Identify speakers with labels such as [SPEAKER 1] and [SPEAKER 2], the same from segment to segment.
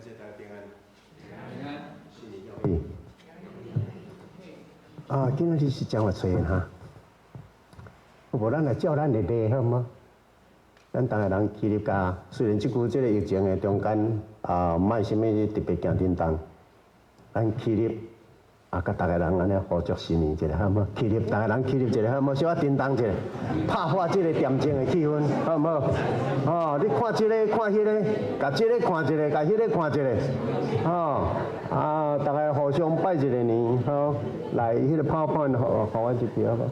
[SPEAKER 1] 感谢大家平安。
[SPEAKER 2] 平安。
[SPEAKER 1] 新年要义。今仔日是正月初一哈，无咱来照咱的礼好吗？咱逐个人起立家，虽然即句即个疫情的中间莫啥物特别行叮当，咱起立甲逐个人安尼互祝新年一下好吗？起立，逐个人起立一下好吗？小可叮当一下，拍破即个恬静的气氛好唔好？你看即个看迄个，甲即个看一个，甲迄个看一个，逐个互相拜一个年，好，来迄个泡饭互我一条好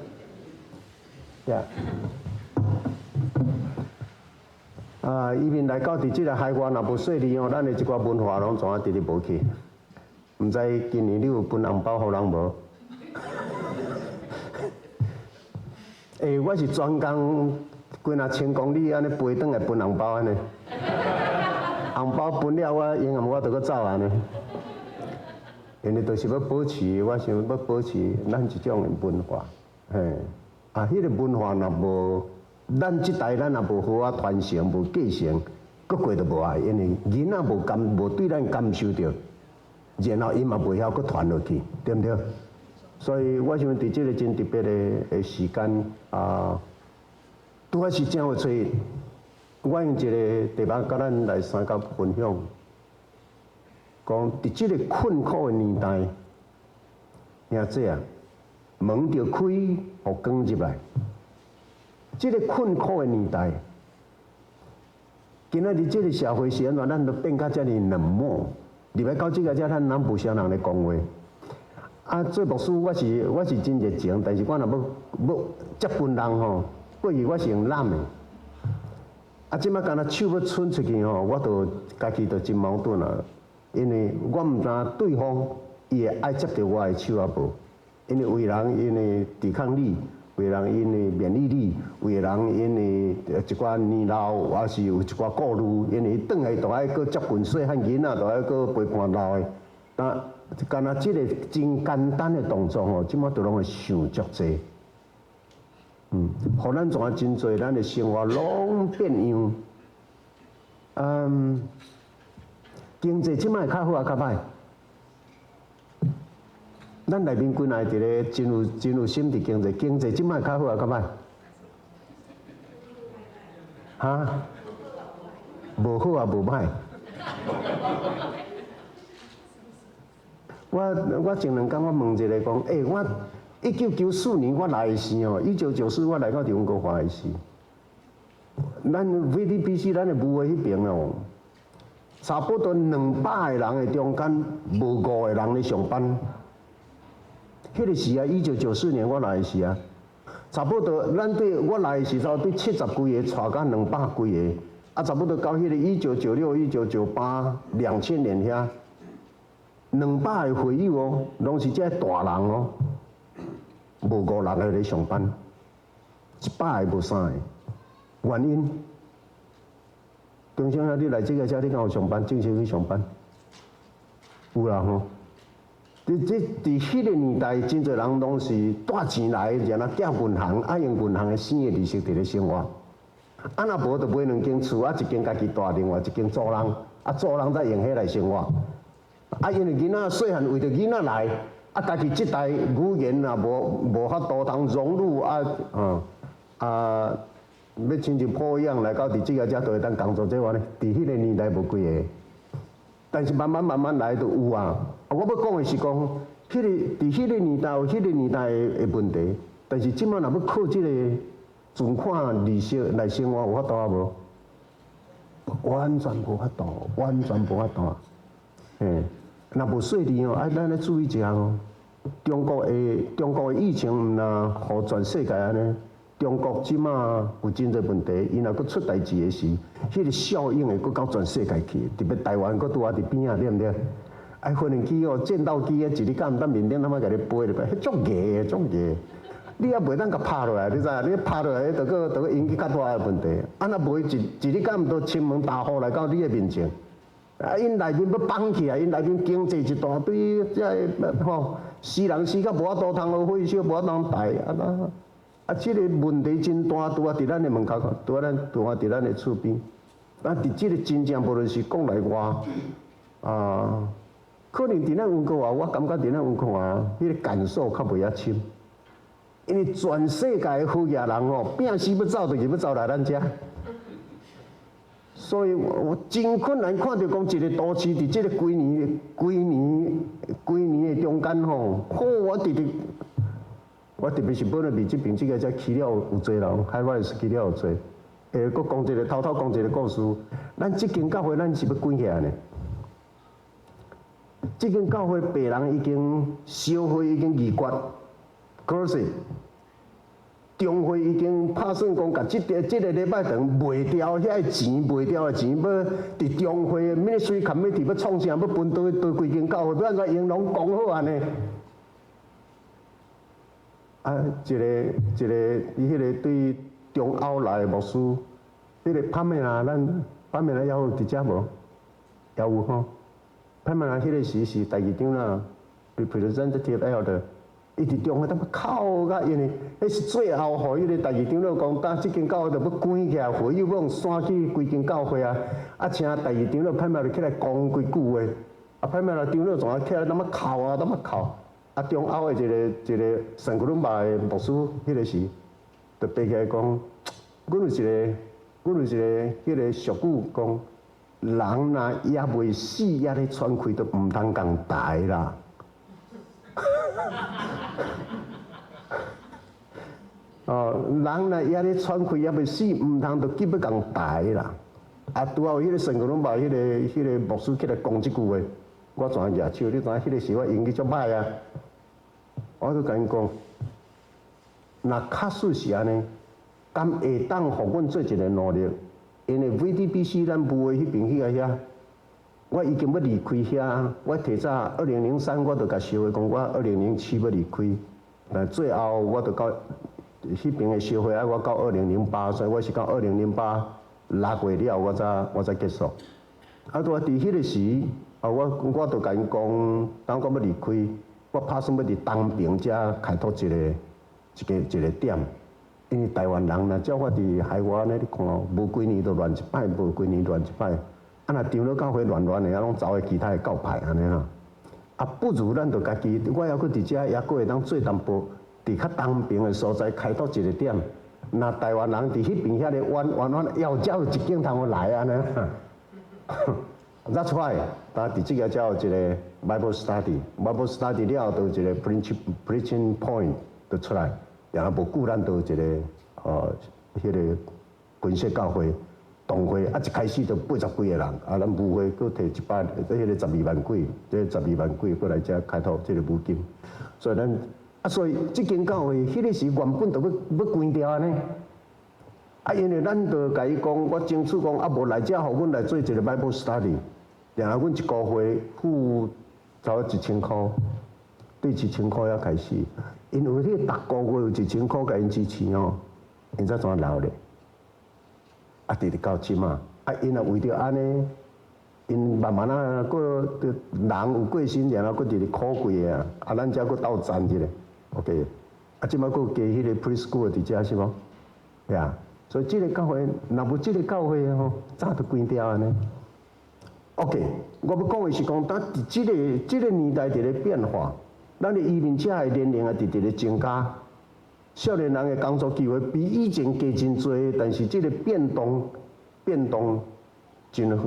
[SPEAKER 1] 无？呀。伊面来到伫即个海外，若无细腻咱的一寡文化拢全直直无去。毋知今年你有分红包互人无？我是专工几若千公里安尼飞转来分红包安尼。红包分了，我永远我着搁走安尼。因为就是要保持，我想要保持咱即种的文化，迄个文化若无。咱即代咱也无好传承，无继承，搁过着无爱，因为囡仔无对咱感受到，然后伊嘛袂晓搁传落去，对毋对？所以我想伫即个真特别的时间拄好是正月初一，我用一个题目甲咱来三角分享，讲伫即个困苦的年代，兄弟啊，门着开，互光入来。这个困苦的年代，今仔日这个社会是安怎？咱都变甲遮尔冷漠。入来到这个遮，咱南部乡人咧讲话。做牧师我是真热情，但是我若要接分人吼，过去我是用揽的。即摆敢若手要伸出去吼，我就家己就真矛盾啊。因为我毋知对方伊会爱接着我的手啊无，因为有人因为抵抗力。有的人因为免疫力，有的人因为一寡年老，还是有一寡顾虑，因为伊转来都爱搁接近细汉囡仔，都爱搁陪伴老的。但干那即个真简单的动作吼，即马都拢会想足济。互咱怎真侪咱的生活拢变样。经济即摆较好啊，较歹？咱内面几若伫咧真有心伫经济即摆较好啊，较歹？无好啊，无歹。我前两工我问一个讲，我1994年我来的时候，1994我来到中国华的时，咱 VDPC 咱的母的迄边哦，差不多200个人的中间，无5个人咧上班。迄个时啊，1994年我来的时啊，差不多咱对我来的时候对70几个带到200几个，差不多到迄个1996、1998、2000年遐，200个会友哦，拢是这大人哦，无5、6个咧上班，100个无3个，原因，中乡兄弟来这个遮，你敢有上班？正式去上班？有啦吼。伫迄个年代，真侪人拢是带钱来，然后寄银行，用银行的生的利息伫咧生活。若无就买2间厝，一间家己住，另外一间租人，租人再用迄来生活。因为囡仔细汉为着囡仔来，家己即代语言也无法度通融入要亲像破样来到伫即个遮，就会当工作这话呢。伫迄个年代无几个，但是慢慢来就有啊。我要讲的是讲，伫迄个年代有迄个年代的问题，但是即摆若要靠即个存款利息来生活，有法度啊无？完全无法度，完全无法度。若无细腻哦，咱咧注意一下哦。中国的疫情毋若互全世界安尼，中国即摆有真侪问题，伊若佫出代志的时，迄个效应会佫到全世界去，特别台湾佫拄啊伫边啊，对毋对？飞行机哦，战斗机啊，一日敢毋当面顶他妈甲你飞入来，迄足硬足硬，你也袂当甲拍落来，你知影？你拍落来，就佫引起较大的问题。若无一日敢毋都亲门大户来到你的面前，因内面要绑起来，因内面经济一大堆，死人死甲无法度通火烧，无法度抬即个问题真大，拄啊伫咱的门口，拄啊伫咱的厝边。伫即个真正无论是国内外。可能伫咱温哥华，我感觉伫咱温哥华，迄个感受较袂遐深，因为全世界的好野人哦，拼死要走就是要走来咱遮。所以我真困难看到讲一个都市伫即个几年的中间吼，我特别是本来比这边这个才去了有侪人，海外是去了有侪。搁讲一个偷讲一个故事，咱即间教会咱是要关起来呢。即间教会别人已经烧会已经议决，可是中会已经拍算讲，甲即个礼拜堂卖掉，遐个钱卖掉的钱，要伫中会的 ministry committee 要创啥，要分倒规间教会，要安怎用拢讲好安尼。一个伊迄个对中欧来的牧师，迄个潘美拉，咱潘美拉还有伫遮无？还有吼。潘美拉迄个时是第二长啦 ，representative elder。伊伫中会他妈哭甲，因为迄是最后，互迄个第二长老讲，当即间教会就要关起来，会友要用删去规间教会啊！请第二长老派麦就起来讲几句话，派麦长老仲起来他妈哭啊，他妈哭！中欧的一个圣古伦巴的牧师，迄个时就爬起来讲，阮有一个迄个俗语讲，人若也未死，也咧喘气，都毋通共大啦。人若也咧喘气，也未死，毋通就急要共大啦。拄好迄个圣古伦巴迄个牧师起来讲即句话，我全举手，你知影迄个时我英语足歹啊。我就甲因讲，若确实是安尼，敢会当互阮做一个努力？因为 VDBC 咱部的迄边去遐，我已经要离开遐。我提早2003我就甲消费讲，我2007要离开，但最后我就到迄边的消费我到2008，所以我是到2008 6月了，我才结束。拄伫迄个时，我就甲因讲，当我要离开。我打算要伫东平遮开拓一个点，因为台湾人若照我伫海外安尼，你看，无几年就乱一摆，无几年乱一摆。若长老教会乱的，拢走去其他的教派安尼啦。不如咱就家己，我还佫伫遮，还佫会当做淡薄，伫较东平的所在开拓一个点。若台湾人伫迄边遐个弯，要有一景通来安尼。That's why， 伫即个才有一个 Bible study 了后，就一个 preaching point 就出来，然后无久咱就一个迄个群社教会同会，一开始就80几个人，咱舞会佫摕迄个12万几，这12万几过来遮开拓这个舞金，所以所以即间教会迄个时原本就要关掉安尼。因为咱就甲伊讲，我争取讲无来遮，互阮来做一个 Bible study。然后阮一个月付差不多1000块，对1000块开始，因为迄逐个月有1000块甲因支持哦，因才怎留咧？直直到即嘛，因也为着安尼，因慢慢佫人有过身，然后佫直直苦贵啊，咱遮佫斗赚一个 ，OK，即摆佫加迄个 preschool 伫遮是无？对啊，所以即个教会，若无即个教会吼，早就关掉安尼。OK， 我要讲的是讲，当即个年代伫咧变化，咱的移民者的年龄也伫咧增加，少年人的工作机会比以前加真多，但是即个变动真，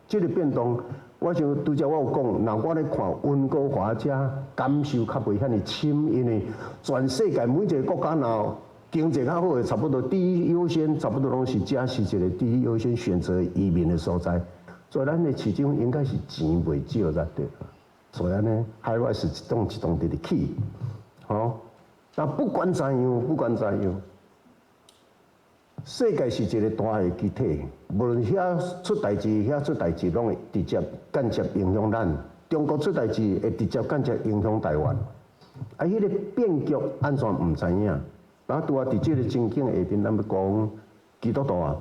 [SPEAKER 1] 即个变动，我想拄则我有讲，若我咧看温哥华遮感受较袂遐尼深，因为全世界每一个国家若经济较好的，差不多第一优先，差不多拢是遮是一个第一优先选择移民的所在。所以咱的市场应该是钱袂少才对，所以呢，海外是一栋直直起，但不管怎样，世界是一个大的集体，无论遐出代志，拢会直接间接影响咱。中国出代志会直接间接影响台湾。迄个变局安怎毋知影？拄啊，伫即个情景下边，咱要讲基督徒啊。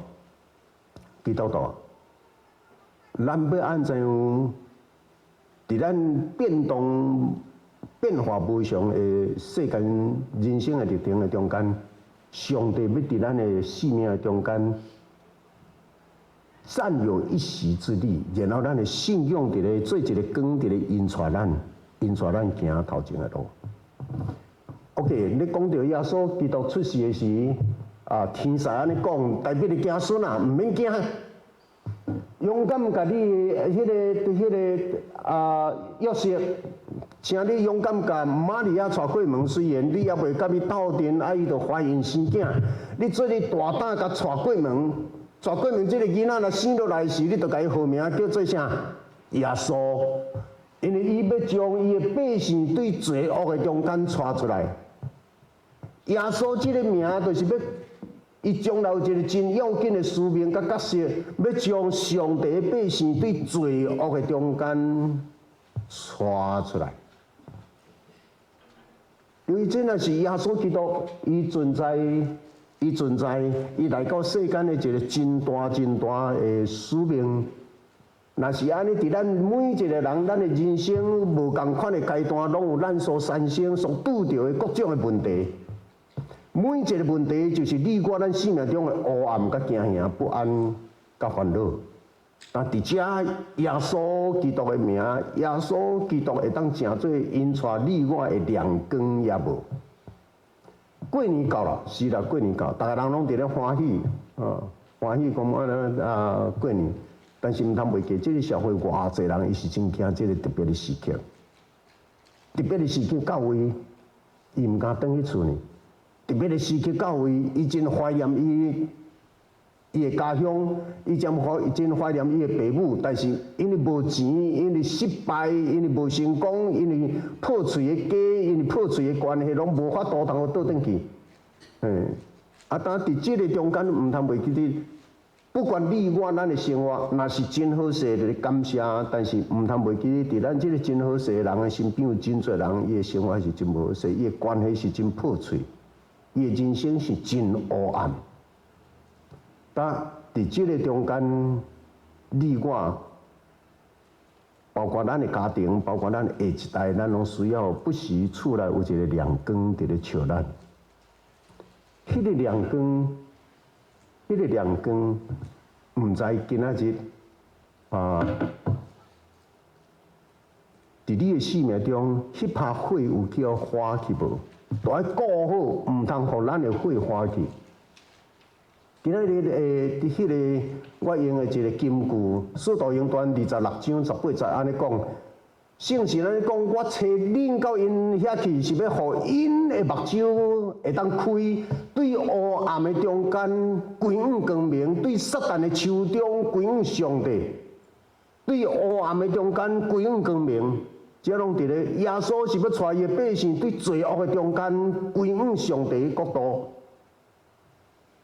[SPEAKER 1] 咱要安怎样？伫咱变化无常的世间人生的历程的中间，上帝要伫咱的生命的中间占有一席之地，然后咱的信仰伫咧做一个光，伫咧引带咱行头前的路。OK， 你讲到耶稣基督出世的时，天使安尼讲，代表你惊孙啊，唔免惊，勇敢甲你迄个约瑟，请你勇敢甲玛利亚带过门，虽然你也袂甲伊斗阵，伊就怀孕生囝，你做你大胆甲带过门。带过门，这个囡仔若生落来时，你就甲伊号名叫做啥？耶稣，因为伊要将伊的百姓对罪恶的中间带出来。耶稣这个名，就是要伊将来有一个真要紧的使命甲角色，要将上帝的百姓对罪恶的中间带出来。因为这若是耶稣基督，伊存在，伊来到世间的一个真大的使命。若是安尼，伫咱每一个人，咱的人生无共款的阶段，拢有咱所产生、所拄着的各种的问题。每一个问题，就是你我咱生命中的黑暗、甲惊吓、不安、甲烦恼。但伫遮，耶稣基督的名，耶稣基督会当成做引带你我的亮光也无。过年到了，是啦，过年到，大家人拢伫咧欢喜，欢喜讲过年。但是毋通袂记，这个社会偌济人，伊是真惊这个特别的时刻。特别的时刻到位，伊毋敢返去厝呢。特别的时刻到位，伊真怀念伊的家乡，伊真怀念伊的父母。但是因为无钱，因为失败，因为无成功，因为破碎的家，因为破碎的关系，拢无法度通倒转去。但伫这个中间，毋通袂记你。不管你我咱的生活，若是真好势，就感谢。但是毋通袂记，伫咱这个真好势的人的身边有真侪人，伊的生活是真无好势，伊的关系是真破碎，伊的人生是真黑暗。但伫这个中间，你我，包括咱的家庭，包括咱下一代，咱拢需要不时厝内有一个亮光伫咧照咱。迄个亮光。迄个亮光，毋知今仔日伫你的生命中，迄拍火有叫花去无？都要顾好，毋通互咱的火花去。今仔日伫迄个我用的一个金句，《使徒行传》26章18节安尼讲。圣经安尼讲，我找恁到因遐去，是要互因的目睭会当开，对黑暗的中间归向光明，对撒旦的手中归向上帝，对黑暗的中间归向光明。这拢伫咧耶稣是要带伊的百姓对罪恶的中间归向上帝的国度。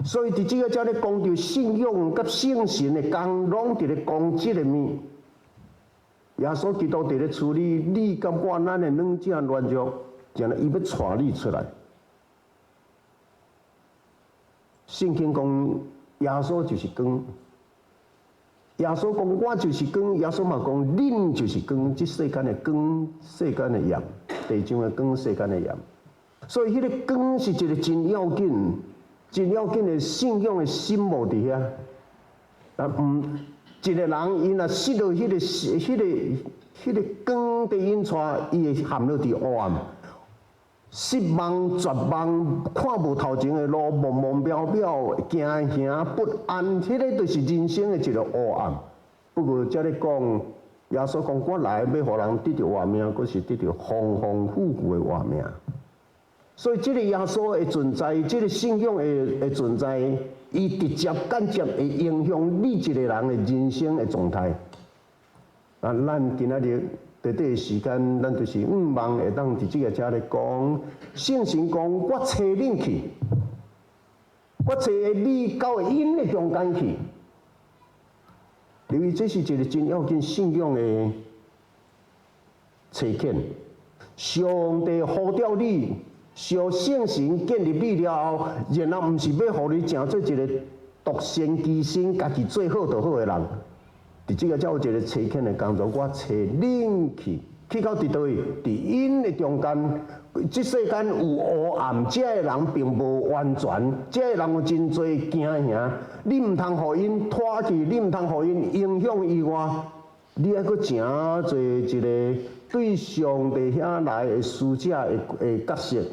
[SPEAKER 1] 所以伫这个才咧讲到信仰甲圣神的工，拢伫咧讲这个物。耶稣基督伫咧处理你甲我咱的软件软弱，然后伊要带你出来。圣经讲耶稣就是光，耶稣讲我就是光，耶稣嘛讲恁就是光，即世间的光，世间的盐，地上的光，世间的盐。所以迄个光是一个真要紧的信仰的心无伫遐，一个人，伊若失了迄个光的引带，伊会陷落伫黑暗，失望、绝望，看无头前的路，茫茫渺渺，惊吓不安，迄个就是人生的一个黑暗。不过，这咧讲，耶稣讲，我来要互人得到活命，佫是得到丰丰富富的活命。所以，这个耶稣的存在，这个信仰的存在。伊直接、间接会影响你一个人的人生的状态。咱今仔日短短的时间，咱就是望会当伫这个遮咧讲，圣神讲，我找恁去，我找你到因的中间去。因为这是一个真要紧信仰的找见。上帝呼召你。小圣神建立你了后，然后毋是要互你成做一个独善其身、家己最好就好的人。伫这个才有一个找见的工作，我找恁去，去到伫倒位？伫因的中间。即世间有黑暗，遮个人并无完全，遮个人有真侪惊吓。你毋通互因拖去，你毋通互因影响以外，你还佫诚侪一个对上帝遐来的使者的角色，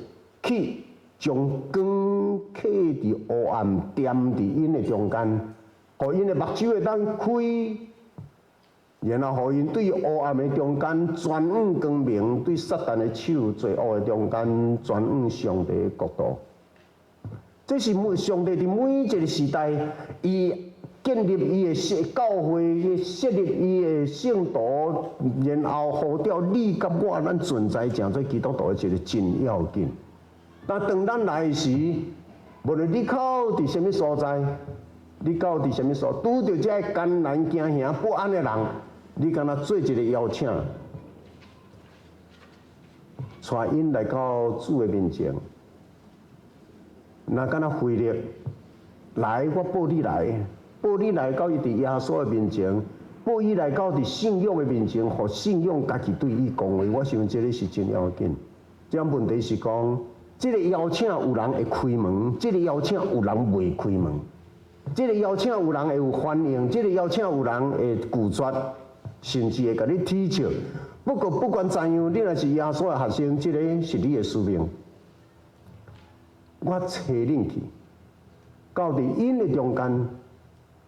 [SPEAKER 1] 去将光刻伫黑暗，点伫因的中间，互因的目睭会当开。然后，互因对黑暗的中间转往光明，对撒旦的手罪恶的中间转往上帝的国度。这是上帝伫每一个时代，伊建立伊的教会，伊设立伊的圣徒，然后呼召你甲我，咱存在成做基督徒的一个真要紧。但当咱来时，无论你靠伫什么所在，你到伫什么所，拄着这艰难、惊吓、不安的人。你敢若做一个邀请，带因来到主的面前。若敢若费力来，我抱你来，抱你来到伊伫耶稣的面前，抱伊来到伫信仰的面前，互信仰家己对伊讲话。我想这个是真要紧。这问题是讲，这个邀请有人会开门，这个邀请有人袂开门，这个邀请有人会有反应，这个邀请有人会拒绝。甚至会甲你踢笑。不过不管怎样，你若是耶稣的学生，这个是你的使命。我找恁去，到伫因的中间，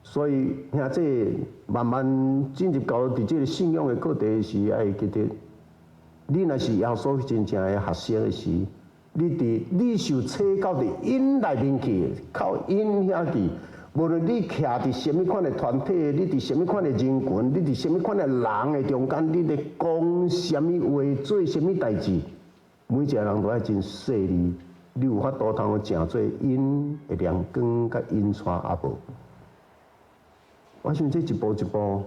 [SPEAKER 1] 所以兄弟慢慢进入到伫这个信仰的课题时，爱记得，你若是耶稣真正的学生的时，你受找到伫因内面去，靠因遐去。无论你徛伫什么款的团体，你伫什么款的人群，你伫什么款的人的中间，你咧讲什么话，做什么代志，每一个人都爱真细腻，你有法度通正做因的亮光，甲因带阿无。我想这一步一步，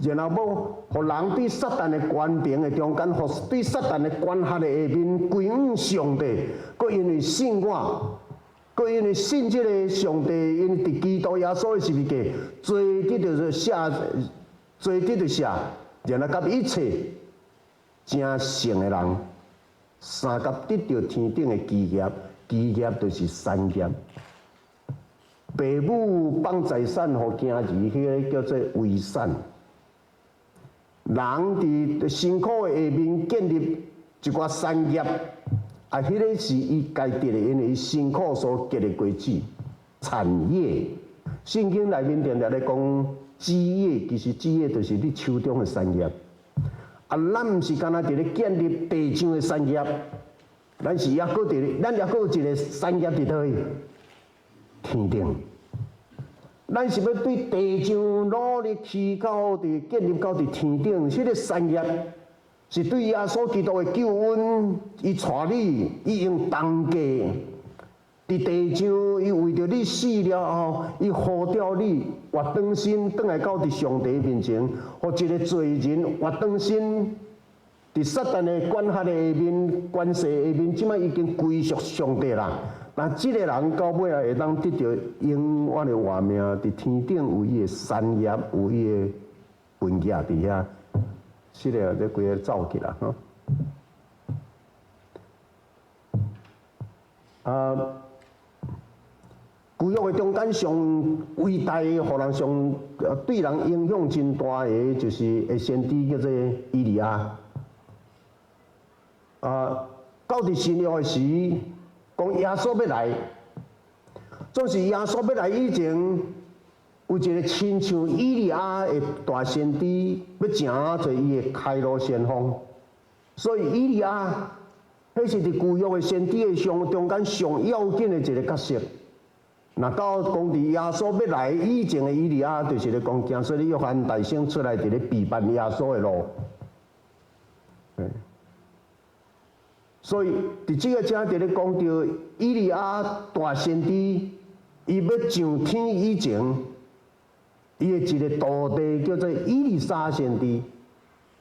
[SPEAKER 1] 然后要互人对撒旦的官兵的中间，互对撒旦的管辖的下面归向上帝，佮因为信我。佮因为信这个上帝，因为伫基督耶稣的十字架，罪得着赦，罪得着赦，然后甲一切正圣的人，三甲得着天顶的基业，基业就是产业。父母放财产互囝儿，迄个叫做遗产。人伫辛苦的下面建立一寡产业。迄个是伊家己的，因为伊辛苦所结的果子产业。圣经内面常常咧讲枝叶，其实枝叶就是你手中的产业。咱毋是干那伫咧建立地上的产业，咱是也搁伫咧，咱也搁有一个产业伫倒去天顶。咱是要对地上努力起到伫建立到伫天顶，迄个产业。是对耶稣基督的救恩，伊带你，伊用重价伫地上，伊为着你死了后，伊呼召你活转身，转来到伫上帝面前，互一个罪人活转身，伫撒旦的管辖的下面、关系下面，即摆已经归属上帝啦。但即个人到尾啊，会当得到永远的活命，伫天顶有伊的产业，有伊的分业伫遐。是嘞，这规个走起啦，旧约的中间上伟大的，互人上对人影响真大的，就是个先知叫做以利亚。到伫新约的时，讲耶稣要来，总是耶稣要来以前。有一个亲像以利亚的大先知，要诚做伊的开路先锋。所以以利亚，迄是伫旧约的先知的中间上要紧的一个角色。若到讲伫耶稣要来以前的以利亚，就是咧讲行说咧约翰大圣出来伫咧避办耶稣的路。所以伫即个遮伫咧讲到以利亚大先知，伊要上天以前。伊的一个徒弟叫做以利沙先知，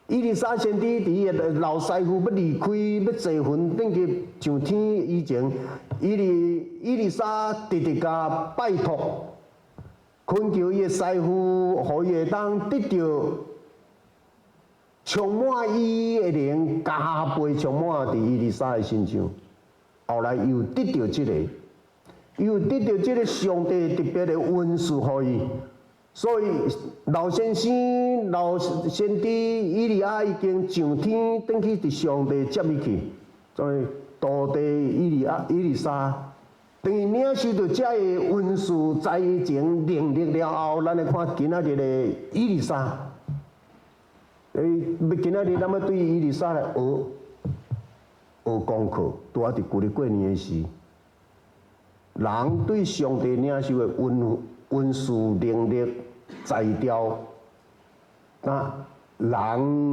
[SPEAKER 1] 以利沙先知伫伊的老师傅要离开，要坐魂转去上天以前，以利沙直直甲拜托，恳求伊的师傅，互伊会当得到充满伊的灵，加倍充满伫伊丽莎的身上。后来又得到即个，上帝特别的恩赐互伊。所以老先生、老先知以利亚已经上天，转去伫上帝接伊去。所以道地以利沙，等于领受到这个恩赐在前能力了后，咱来看今仔日的以利沙。今仔日咱要对以利沙来学功课，拄啊伫旧日过年的时，人对上帝领受的恩赐能力才调，那人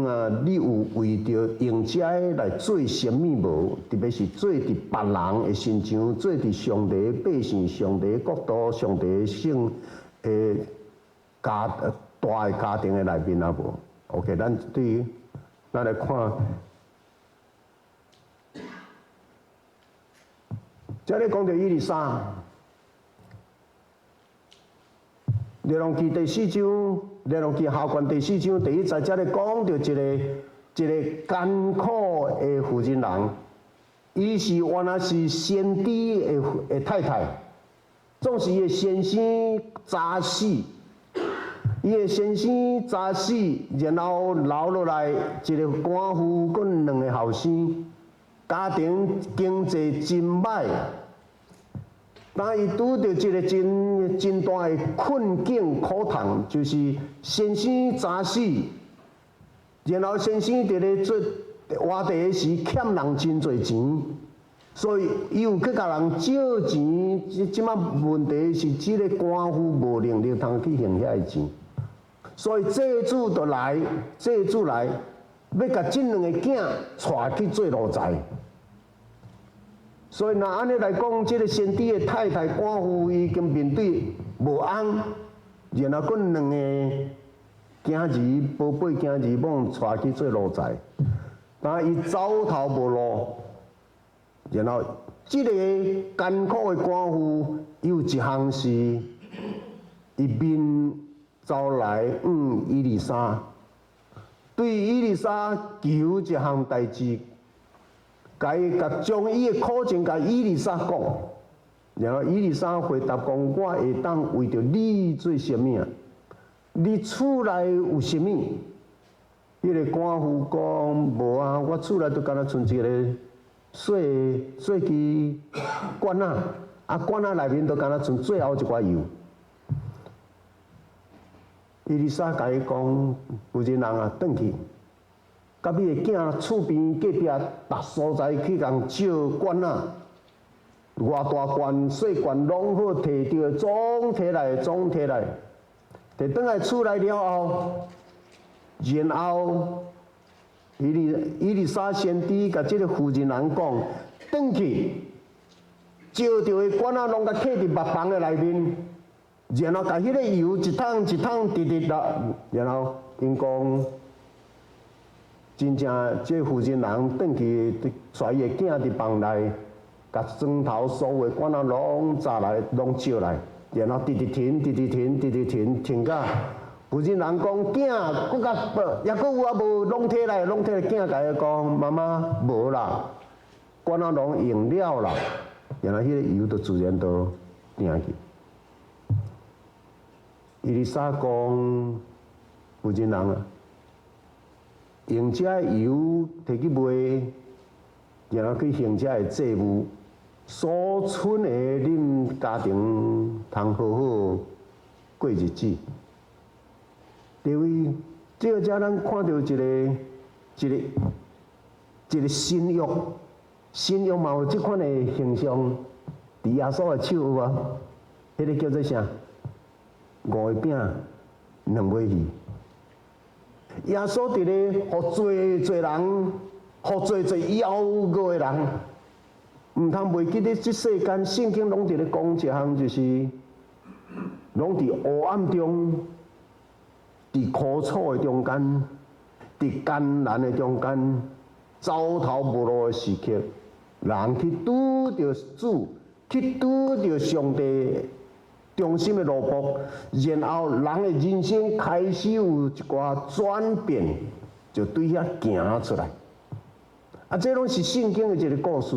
[SPEAKER 1] 啊，你有为着用这来做什么无？特别是做伫别人的身上，做伫上帝的百姓、上帝的国度、上帝的圣大的家庭的内面啊无 ？OK， 咱来看。这里讲到以利沙，列王记第4章，列王记下卷第4章第1节，这里讲到一个艰苦的妇人人，伊是原来是先知的太太，总是伊的先生早死，伊的先生早死，然后留落来一个寡妇，佮2个后生。家庭经济真歹，但伊拄到一个真大的困境苦痛，就是先生早死，然后先生伫咧做活地的时欠人真侪钱，所以伊有去甲人借钱。即摆问题是，即个寡妇无能力通去还遐个钱，所以债主就来，要甲即2个囝带去做奴才。所以，若安尼来讲，即个先知的太太寡妇已经面对无安，然后佫2个囝儿、宝贝囝儿某带去做奴才，但伊走投无路，然后即个艰苦的寡妇有一项是，伊面走来以利沙，对以利沙求一项代志。将伊的苦情甲以利沙讲，然后以利沙回答讲：我会当为着你做什么啊？你厝内有什么？迄个寡妇讲：无啊，我厝内就敢若剩一个细支罐仔，罐仔内面就敢若剩最后一寡油。以利沙甲伊讲：有人啊，转去。甲你的囝厝边隔壁，逐所在去共借罐仔，偌大罐、细罐拢好摕着，总摕来，摕转来厝内了后，然后以利沙先知甲即个妇人人讲，转去借着的罐仔拢甲摕伫木房的内面，然后甲迄个油一桶一桶滴啦，然后因讲。真正，这妇人人转去带伊的囝伫房内，甲床头所有的罐仔拢砸来，拢借来，然后直停，停到妇人人讲囝，佫甲抑佫有啊无，拢摕来，囝甲伊讲妈妈无啦，罐仔拢用了啦，然后迄个油就自然就定去。以利沙讲妇人人啊。用这油摕去卖，然后去行这祭物，所剩的恁家庭通好好过日子。因为这个遮咱看到一个新约嘛有这款的形象，伫耶稣的手有无？迄个叫做啥？5个饼，2尾鱼。耶稣伫咧，互侪人，互侪妖恶的人，毋通袂记得即世间圣经拢伫咧讲一项，就是拢伫黑暗中，伫苦楚的中间，伫艰难的中间，走投无路的时刻，人去拄着主，去拄着上帝。中心的路步，然后人的人生开始有一寡转变，就对遐行出来。啊，这拢是圣经的一个故事。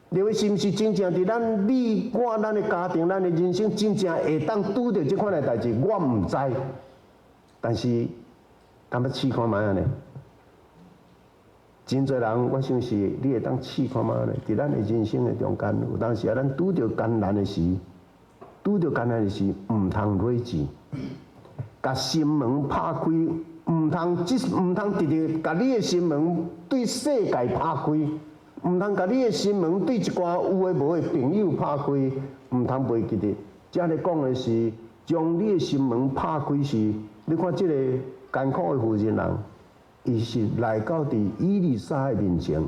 [SPEAKER 1] 你是毋是真正伫咱的家庭、咱的人生，真正会当拄着即款的代志？我毋知，但是敢要试看卖安尼。真侪人，我想是你会当试看卖安尼。伫咱的人生的中间，有当时啊，咱拄着艰难的时，毋通蕊志，甲心门拍开，毋通直直甲你的心门对世界拍开。毋通甲你的心门对一寡有诶无诶朋友拍开，毋通袂记得。遮咧讲的是，将你的心门拍开是，你看即个艰苦的妇人人，伊是来到伫以利沙的面前，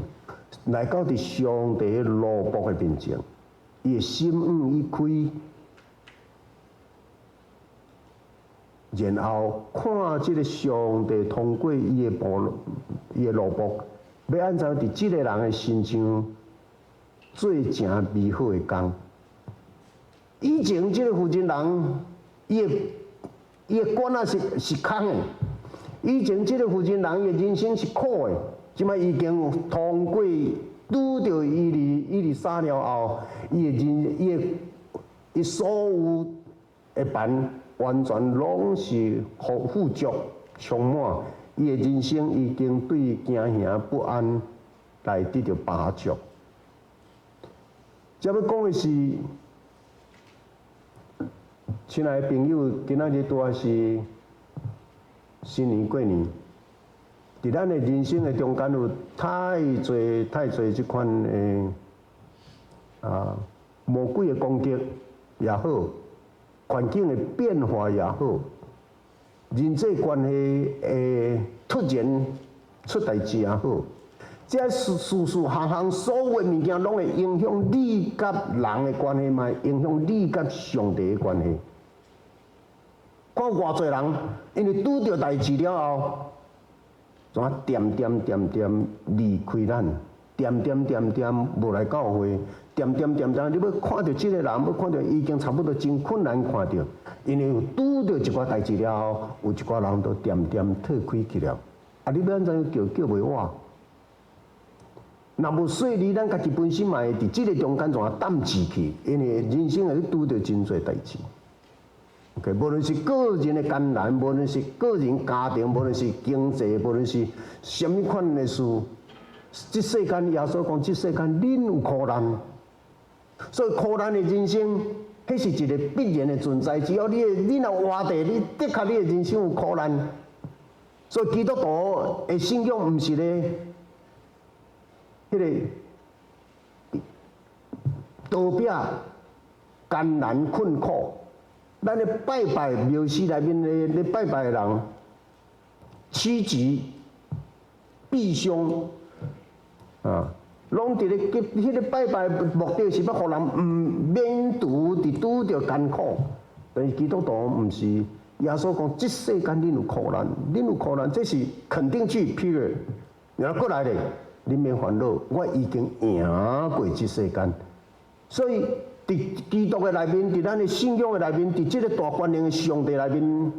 [SPEAKER 1] 来到伫上帝罗卜的面前，伊的心一开，然后看即个上帝通过伊的罗卜。要按照伫即个人的身上做诚美好的工。以前即个负责人，伊的管仔是空的；以前即个负责人，伊的人生是苦的。即摆已经通过拄着伊哩杀了后，伊所有的办完全拢是富足充满。伊的人生已经对惊吓不安来得到帮助。接要讲的是，亲爱的朋友，今仔日拄啊是新年过年，伫咱的人生的中间有太侪即款的魔鬼的攻击也好，环境的变化也好。人际关系突然出代志也好，这事项所有的物件，拢会影响你甲人的关系，嘛影响你甲上帝的关系。看偌侪人，因为拄着代志了后，怎点离开咱，点无来教会，点，你要看到即个人，要看到已经差不多真困难看到。因为拄着一寡代志了后，有一寡人都点退开去了。啊，你要安怎叫袂活？若无说你咱家己本身嘛会伫即个中间怎啊淡志去？因为人生会拄着真侪代志。OK， 无论是个人的艰难，无论是个人家庭，无论是经济，无论是什么款的事，即世间耶稣讲，即世间恁有苦难，所以苦难的人生。迄是一个必然的存在，只要你若活地，你的确你的人生有苦难。所以基督徒的信仰毋是咧，迄个逃避艰难困苦。咱咧拜拜庙寺内面咧拜拜的人，趋吉避凶啊。拢伫咧迄个拜拜目的是要互人免拄着艰苦，但是基督徒毋是。耶稣讲，即世间恁有苦难，这是肯定句 period。然后过来咧，恁免烦恼，我已经赢过即世间。所以伫基督的内面，伫咱的信仰的内面，伫即个大观念的上帝内面，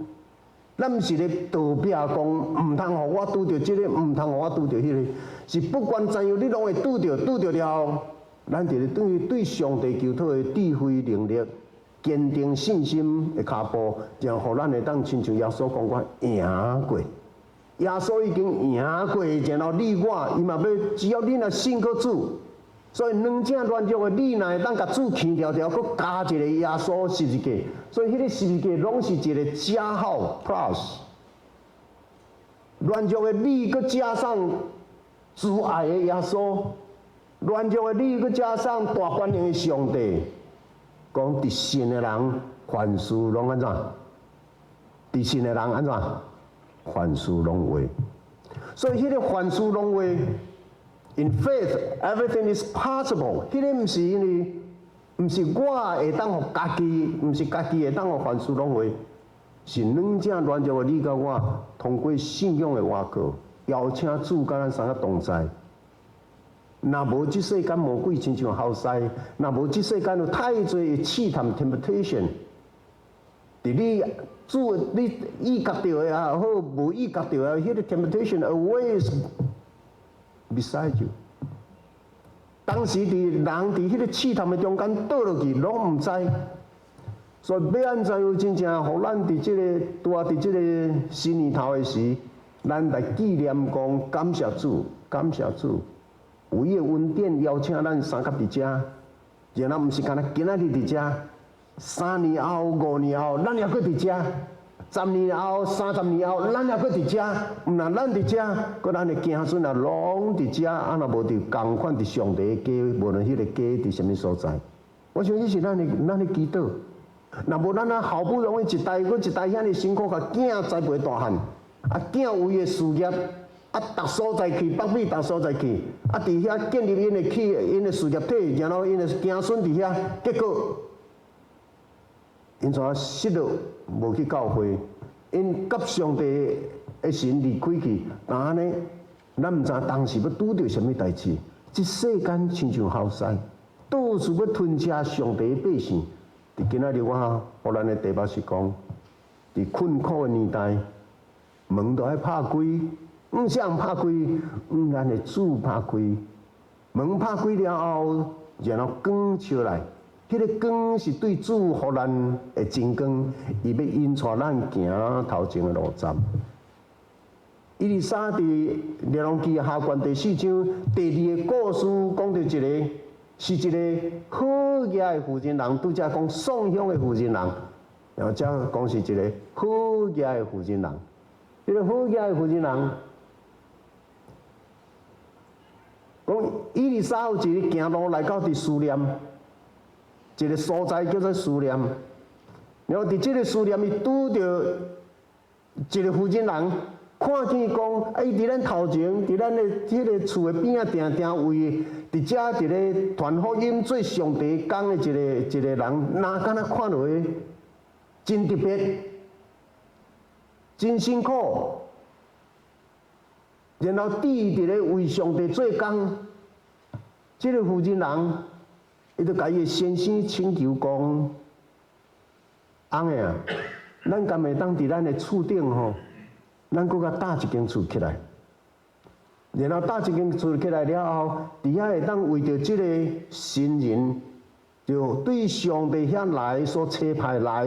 [SPEAKER 1] 咱毋是咧逃避讲，毋通互我拄着即个，毋通互我拄着迄个。是不管怎样，你拢会拄着了后，咱就对上帝求讨的智慧能力、坚定信心的脚步，然后咱会当亲像耶稣讲，我赢过。耶稣已经赢过，然后你我，伊嘛要，只要你若信靠主，所以两者乱足的，你若会当甲主牵条，佮加一个耶稣十字架，所以迄个十字架拢是一个加号 plus。乱足的你，佮加上。主爱的耶稣，乱足的你，佮加上大观念的上帝，讲伫信的人凡事拢安怎？伫信的人安怎？凡事拢会。所以迄个凡事拢会 ，in faith everything is possible。迄个毋是因为，毋是我会当互家己，毋是家己会当互凡事拢会，是两者乱足的你甲我，通过信仰的挖沟。邀请主甲咱三个同在，若无即世间魔鬼亲像好势，若无即世间有太侪的试探 temptation，伫你主你意觉到的也好，无意觉到的，迄个 temptation always beside you。当时人伫迄个试探的中间倒落去，拢毋知。所以要安怎样真正，互咱伫即个拄啊伫即个新年头的时，咱来纪念讲感谢主，感谢主，有伊的恩典邀请咱三甲伫遮，然后毋是干那今仔日伫遮，3年后、5年后，咱也搁伫遮，10年后、30年后，咱也搁伫遮。毋但咱伫遮，搁咱的子孙也拢伫遮，啊若无伫共款伫上帝的家，无论迄个家伫什么所在，我想这是咱的祈祷。若无咱好不容易一代搁一代遐尼辛苦，甲囝栽培大汉，啊囝为伊的事业，啊逐所在去，北美逐所在去，啊伫遐建立因的事业体，然后因的子孙伫遐，结果因怎失落无去教会，因甲上帝的神离开去，但安尼，咱毋知当时要拄着什么代志，这世间亲像后塞，到处要吞吃上帝的百姓。伫今仔日我互咱的题目是讲，伫困苦的年代，门都爱拍开，毋是人拍开，咱的主拍开。门拍开了后，然后光照来，迄个光是对主互咱的真光，伊要引带咱行头前的路站。伊丽莎伫《列王记》下卷第4章第2个故事，讲到一个。是一个好野的负责人，拄则讲送香的负责人，然后则讲是一个好野的负责人。迄个好野的负责人，讲伊丽莎有一个行路来到伫思念，一个所在叫做思念。然后伫即个思念，伊拄着一个负责人。看见讲，伊伫咱头前，伫咱的迄个厝的边仔，定定为伫遮一个传福音做上帝工的一个人，哪敢若看落去真特别，真辛苦，然后伫伫咧为上帝做工，即个负责人，伊就甲伊的先生请求讲，翁个啊，咱敢会当伫咱的厝顶吼？咱搁甲搭一间厝起来，然后搭一间厝起来了后，伫遐会当为着即个新人，就对上帝遐来所差派来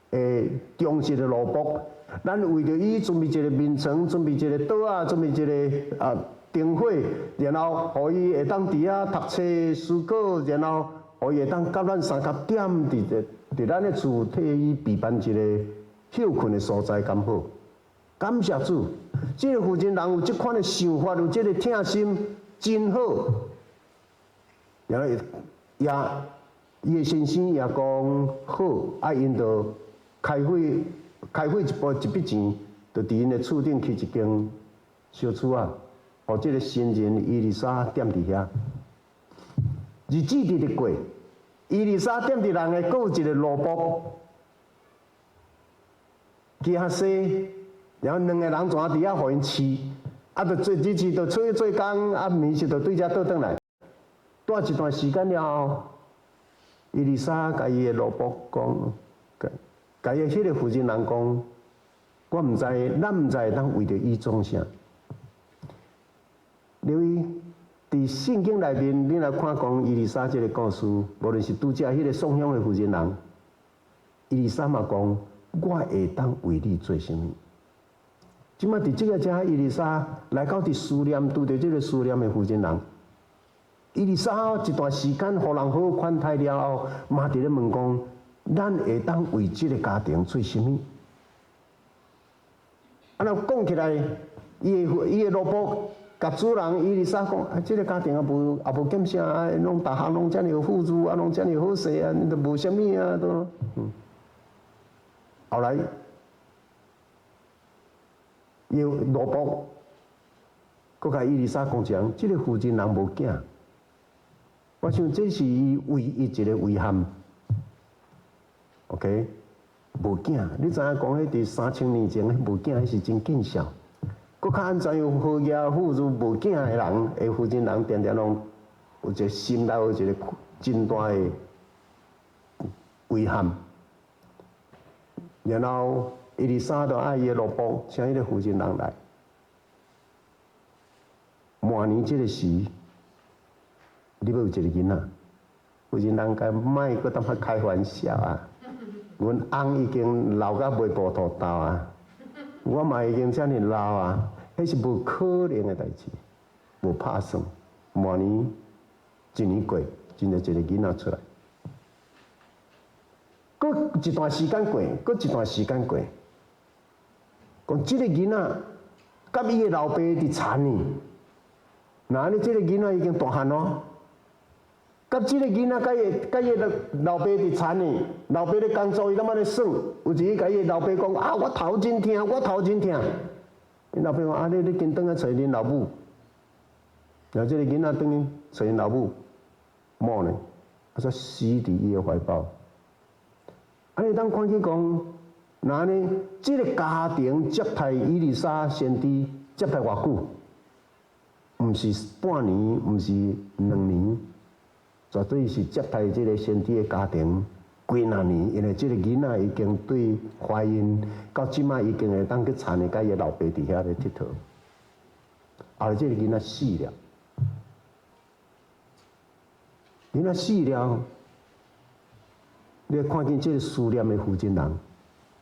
[SPEAKER 1] 的忠实的萝卜，咱为着伊准备一个面床，准备一个桌啊，准备一个灯火，然后互伊会当伫遐读册思考，然后互伊会当甲咱三甲点伫咱的厝替伊备办一个休困的所在，敢好？感谢主，这个负责人有这款的想法，有这个疼心，真好。然后伊的先生也讲好，啊，因就开会一笔钱，就伫因的厝顶起一间小厝啊，互这个新人伊丽莎踮伫遐。日子直直过，伊丽莎踮伫人的，阁有一个萝卜，加西。然后两个人怎伫遐互因饲，啊，就做日子就出去做工，啊，暝时就对遮倒转来。待一段时间了后，伊丽莎甲伊的萝卜讲，甲伊迄个负责人讲，我毋知，咱毋知会当为着伊做啥。留意伫圣经内面，你来看讲伊丽莎这个故事，无论是拄则迄个送香的负责人，伊丽莎嘛讲，我会当为你做啥物？即摆伫即个遮，伊丽莎来到伫思念，拄着即个思念的负责人。伊丽莎一段时间，互人好款待了后，嘛伫咧问讲，咱会当为即个家庭做啥物？啊，那讲起来，伊的萝卜甲主人伊丽莎讲，啊，即个家庭也无减啥，拢逐项拢遮尔富足，啊，拢遮尔好势啊，都无啥物啊，都后来。伊萝卜，佮甲伊丽莎讲讲，即个负责人无囝，我想这是伊唯一一个遗憾。OK， 无囝，你知影讲迄伫3000年前，迄无囝迄是真见笑。佮较安怎样好业富足无囝的人，的负责人定定拢有一个心内有一个真大的遗憾。然后伊丽莎就爱伊的萝卜，请迄个负责人来。明年这个时，你要有一个囡仔，负责人甲莫搁当遐开玩笑啊！阮翁已经老甲袂糊涂豆啊，我嘛已经遮尔老啊，迄是无可能的代志，无拍算。明年一年过，真着一个囡仔出来。搁一段时间过，搁一段时间过，讲即个囡仔甲伊的老爸伫田呢。那安尼，即个囡仔已经大汉咯。甲即个囡仔甲伊老爸伫田呢，老爸咧工作，伊感觉咧耍。有一日，甲伊老爸讲：啊，我头真痛，我头真痛。伊老爸讲：啊，你紧转去找恁老母。然后即个囡仔转去找因老母，某呢，啊，煞死伫伊的怀抱。安尼，当看起讲，那安尼，即个家庭接待伊丽莎先知接待偌久？毋是半年，毋是2年，绝对是接待即个先知的家庭几若年，因为即个囡仔已经对怀孕，到即摆已经会当去田的，甲伊老爸伫遐咧佚佗。后来即个囡仔死了，囡仔死了，你看见即个思念的负责人，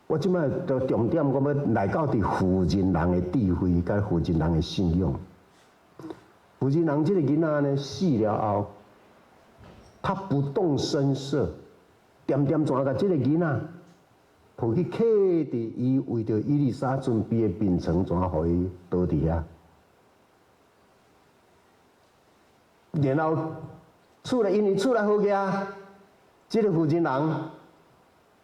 [SPEAKER 1] 我即摆就重点，我要来到伫负责人的智慧，甲负责人的信仰。负责人这个囡仔呢死了后，他不动声色，点点怎甲这个囡仔抱去客伫伊为着伊丽莎准备的病床，怎互伊倒伫遐。然后因为厝内好个，这个负责人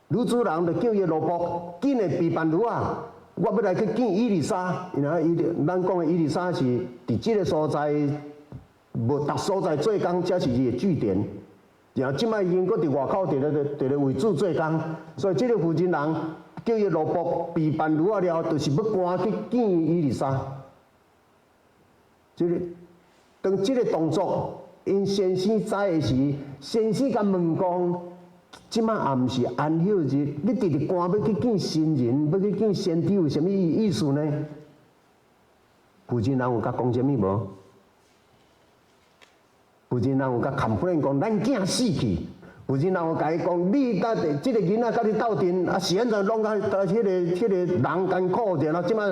[SPEAKER 1] 女主人就叫伊萝卜紧的备办女啊。我要来去见伊丽莎，然后咱讲的伊丽莎是伫即个所在，无逐所在做工，才是伊的据点。然后即摆已经搁伫外口伫咧为主做工，所以即个负责人叫伊萝卜备办如啊了，就是要赶去见伊丽莎。即个当即个动作，因先生知的时，先生甲问讲。即摆暗是安休日，你直直赶要去见新人，要去见先知，有啥物意思呢？负责人有甲讲啥物无？负责人有甲complain讲，咱囝死去。负责人有甲伊讲，你即个囡仔甲你斗阵，啊是安怎弄甲迄个人艰苦，然后即摆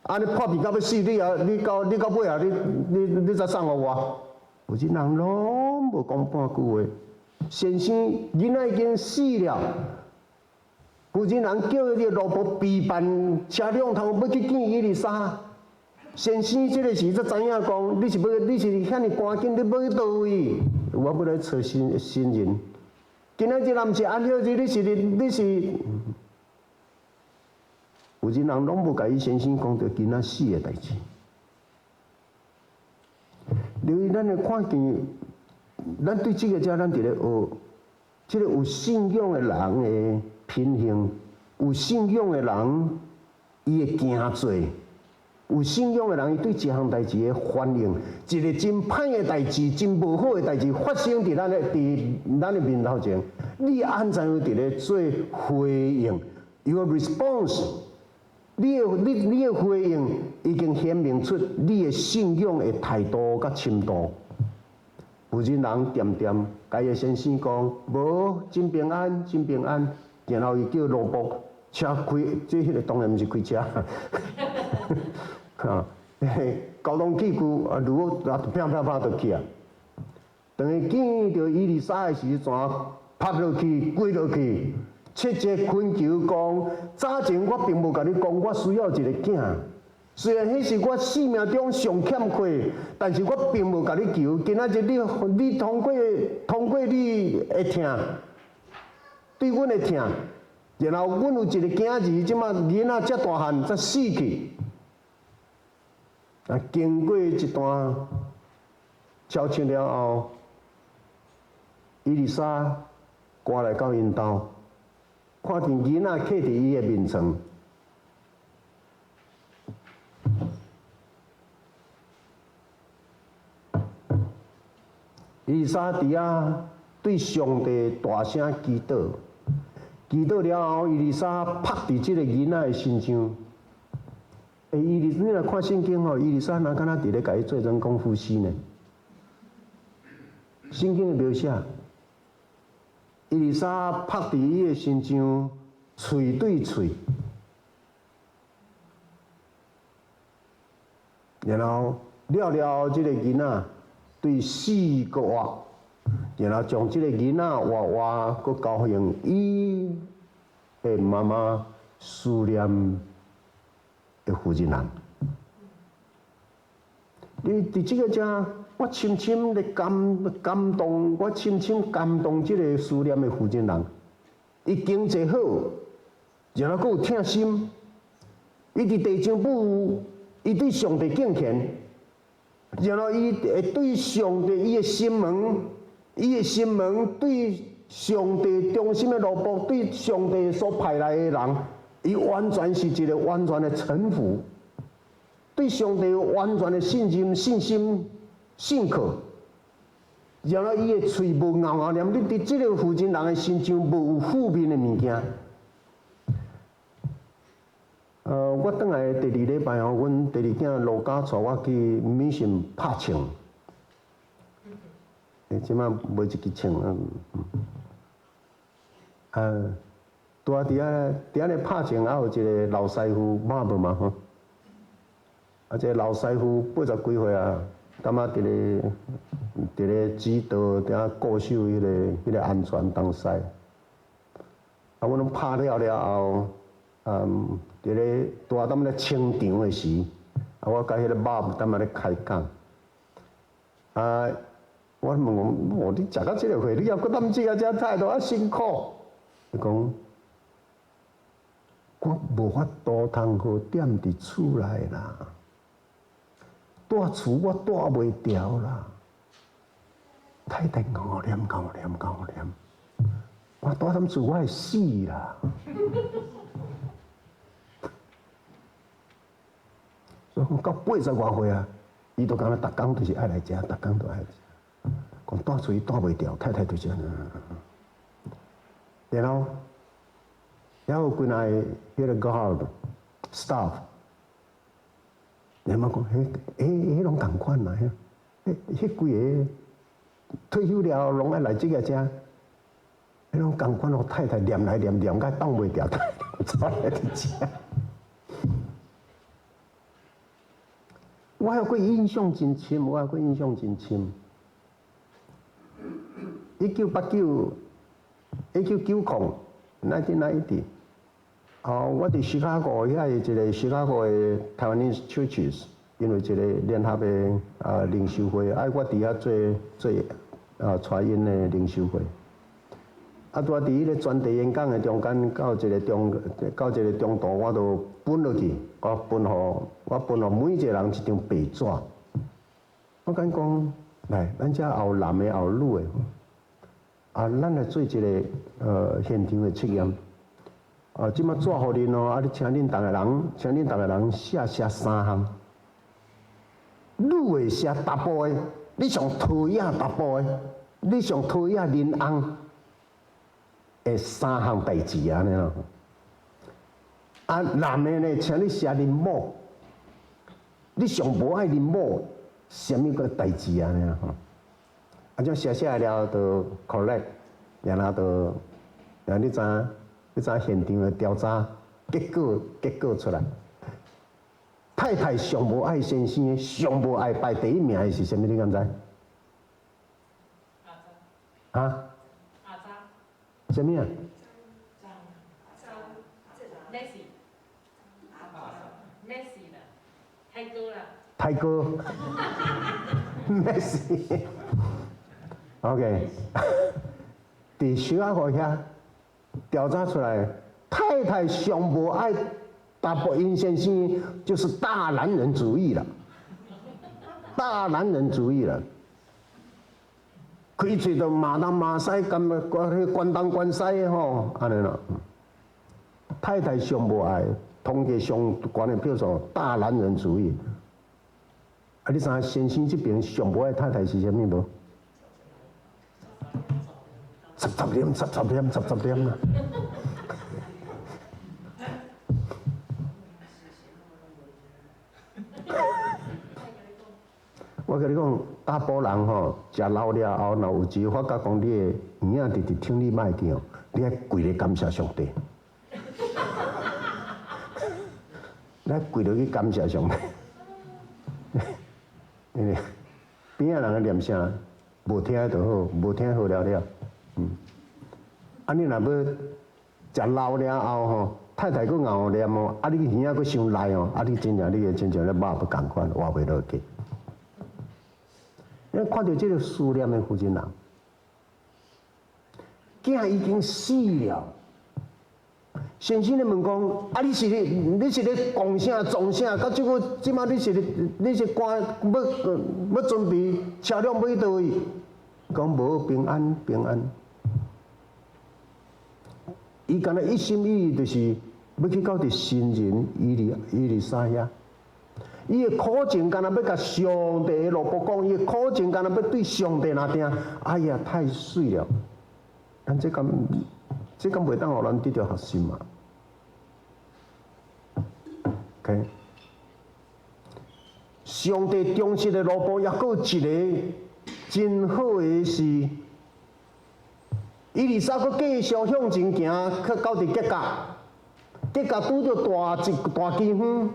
[SPEAKER 1] 安尼破皮到要死，你到尾啊，你才送互我。负责人拢无讲半句话。先生，囡仔已经死了，负责人叫伊个萝卜备办车辆通要去见伊丽莎。先生，这个时才知影讲，你是遐尼赶紧，你要去倒位？我要来找新人。今仔日若毋是安休日，你是，负责人拢无甲伊先生讲着囡仔死的代志。留意咱来看见。咱对这个咱伫咧学，这个有信仰的人的品行，有信仰的人伊会惊做，有信仰的人伊对一项代志的反应，一个真歹的代志、真无好的代志发生伫咱的面头前，你安怎样伫咧做回应 ？Your response， 你的回应已经显明出你的信仰的态度甲深度。负责人点点甲伊先生讲，无真平安，真平安。然后伊叫萝卜车开，即迄个当然毋是开车，啊，交通器具啊，如果啪啪啪就去啊。等于见到伊丽莎的时阵，拍落去，跪落去，切切恳求讲，早前我并无甲你讲，我需要一个囝。虽然迄是我生命中上欠缺，但是我并无甲你求。今仔日你通过你的疼，对阮的疼，然后阮有一个囝儿，即马囡仔遮大汉才死去。啊，经过一段消息了后，伊丽莎赶来到因兜，看见囡仔倚伫伊的面床。伊丽莎伫遐对上帝大声祈祷，祈祷了后，伊丽莎拍伫即个囡仔的身上。你若看圣经吼，伊丽莎哪敢若伫咧甲伊做成功夫死呢？圣经的描写，伊丽莎拍伫伊的身上，喙对喙，然后了即个囡仔对死个活，然后将即个囡仔活个交还伊的妈妈思念的负责人。你伫即个遮，我深深的感动，我深深感动即个思念的负责人。伊经济好，然后佫有疼心，伊伫地上母，伊对上帝敬虔，然后伊会对上帝伊的心门对上帝忠心的奴仆，对上帝所派来的人，伊完全是一个完全的臣服。对上帝完全的信心、信靠，然后伊的嘴无咬念，你伫即个负责人的身上无有负面的物件。我转来第2礼拜吼，阮第2囝卢家带我去美信拍枪，即摆买一支枪拄啊伫遐咧拍枪，还有一个老师傅骂无嘛吼。这个老师傅80几岁啊，感觉伫咧指导，伫遐固守迄个安全东西。阮拢拍了后，伫咧大踮咧清场的时，我甲迄个肉踮咧开讲。我问讲，你食到即个岁，你还搁踮即个遮态度啊辛苦？伊讲，我无法度通好踮伫厝内啦。住厝我住袂调啦，太太熬念，我住踮厝我会死啦。所以讲到80外岁啊，伊都感觉逐工就是爱来食，逐工都爱来食。讲住厝伊住袂调，太太就是安尼。然后，还有几来迄个 guard staff。连妈讲，迄拢同款啦，迄几个退休了拢爱来即个遮，迄拢同款，互太太念来念，甲挡袂掉，太太走来伫遮。我还有过印象真深1989、1990 我伫芝加哥遐的一个芝加哥的台湾的 churches， 因为一个联合的领袖会，我伫遐做传因的领袖会。拄伫迄个专题演讲的中间，到一个中途，我就分落去，我分互每一个人一张白纸。我敢讲，来，咱遮后男的后女的，咱来做一个现场的测验。即摆纸互恁哦，你请恁逐个人写3项。女的写达步的，你上讨厌达步的，你上讨厌恁翁的3项代志安尼咯。男的呢，请你写恁某，你上无爱恁某什么个代志安尼咯吼。这写来了就 correct， 然后就你知影？现场的调查结果出来，太太上无爱先生，上无爱排第1名的是啥物？你敢知？阿查？啥物啊？Messi 啦，泰哥，Messi。OK， 伫小阿哥遐。调查出来，太太上无爱达步因先生，就是大男人主义了，开嘴就骂东骂西，关东关西的吼，安尼咯。太太上无爱，统计上悬的票数，大男人主义。你知影先生这边上无爱太太是啥物无？10点啦。我甲你讲，大部人吼食老了后，若有时发觉讲你的耳仔直直听你歹听，你爱跪咧感谢上帝，你爱跪落去感谢上帝。边仔人个念声，无听就好，无听好了了。你若要食老了后吼，太太佫熬念哦，你耳仔佫伤赖哦，你真正咧肉要共款活袂落去。咱看到这个思念的负责人，囝已经死了。先生咧问讲，你是咧讲啥撞啥？到即马你是赶要准备车辆要去倒位？讲无平安平安。伊干那一心一意就是要去到伫新人伊里沙遐。伊的苦情干那要甲上帝的萝卜讲，伊的苦情干那要对上帝那听。哎呀，太水了！咱这敢袂当互咱得到核心嘛 ？OK， 上帝忠实的萝卜，也佫有一个真好的是，伊丽莎佫继续向前行，去到伫吉甲，吉甲拄着大饥荒。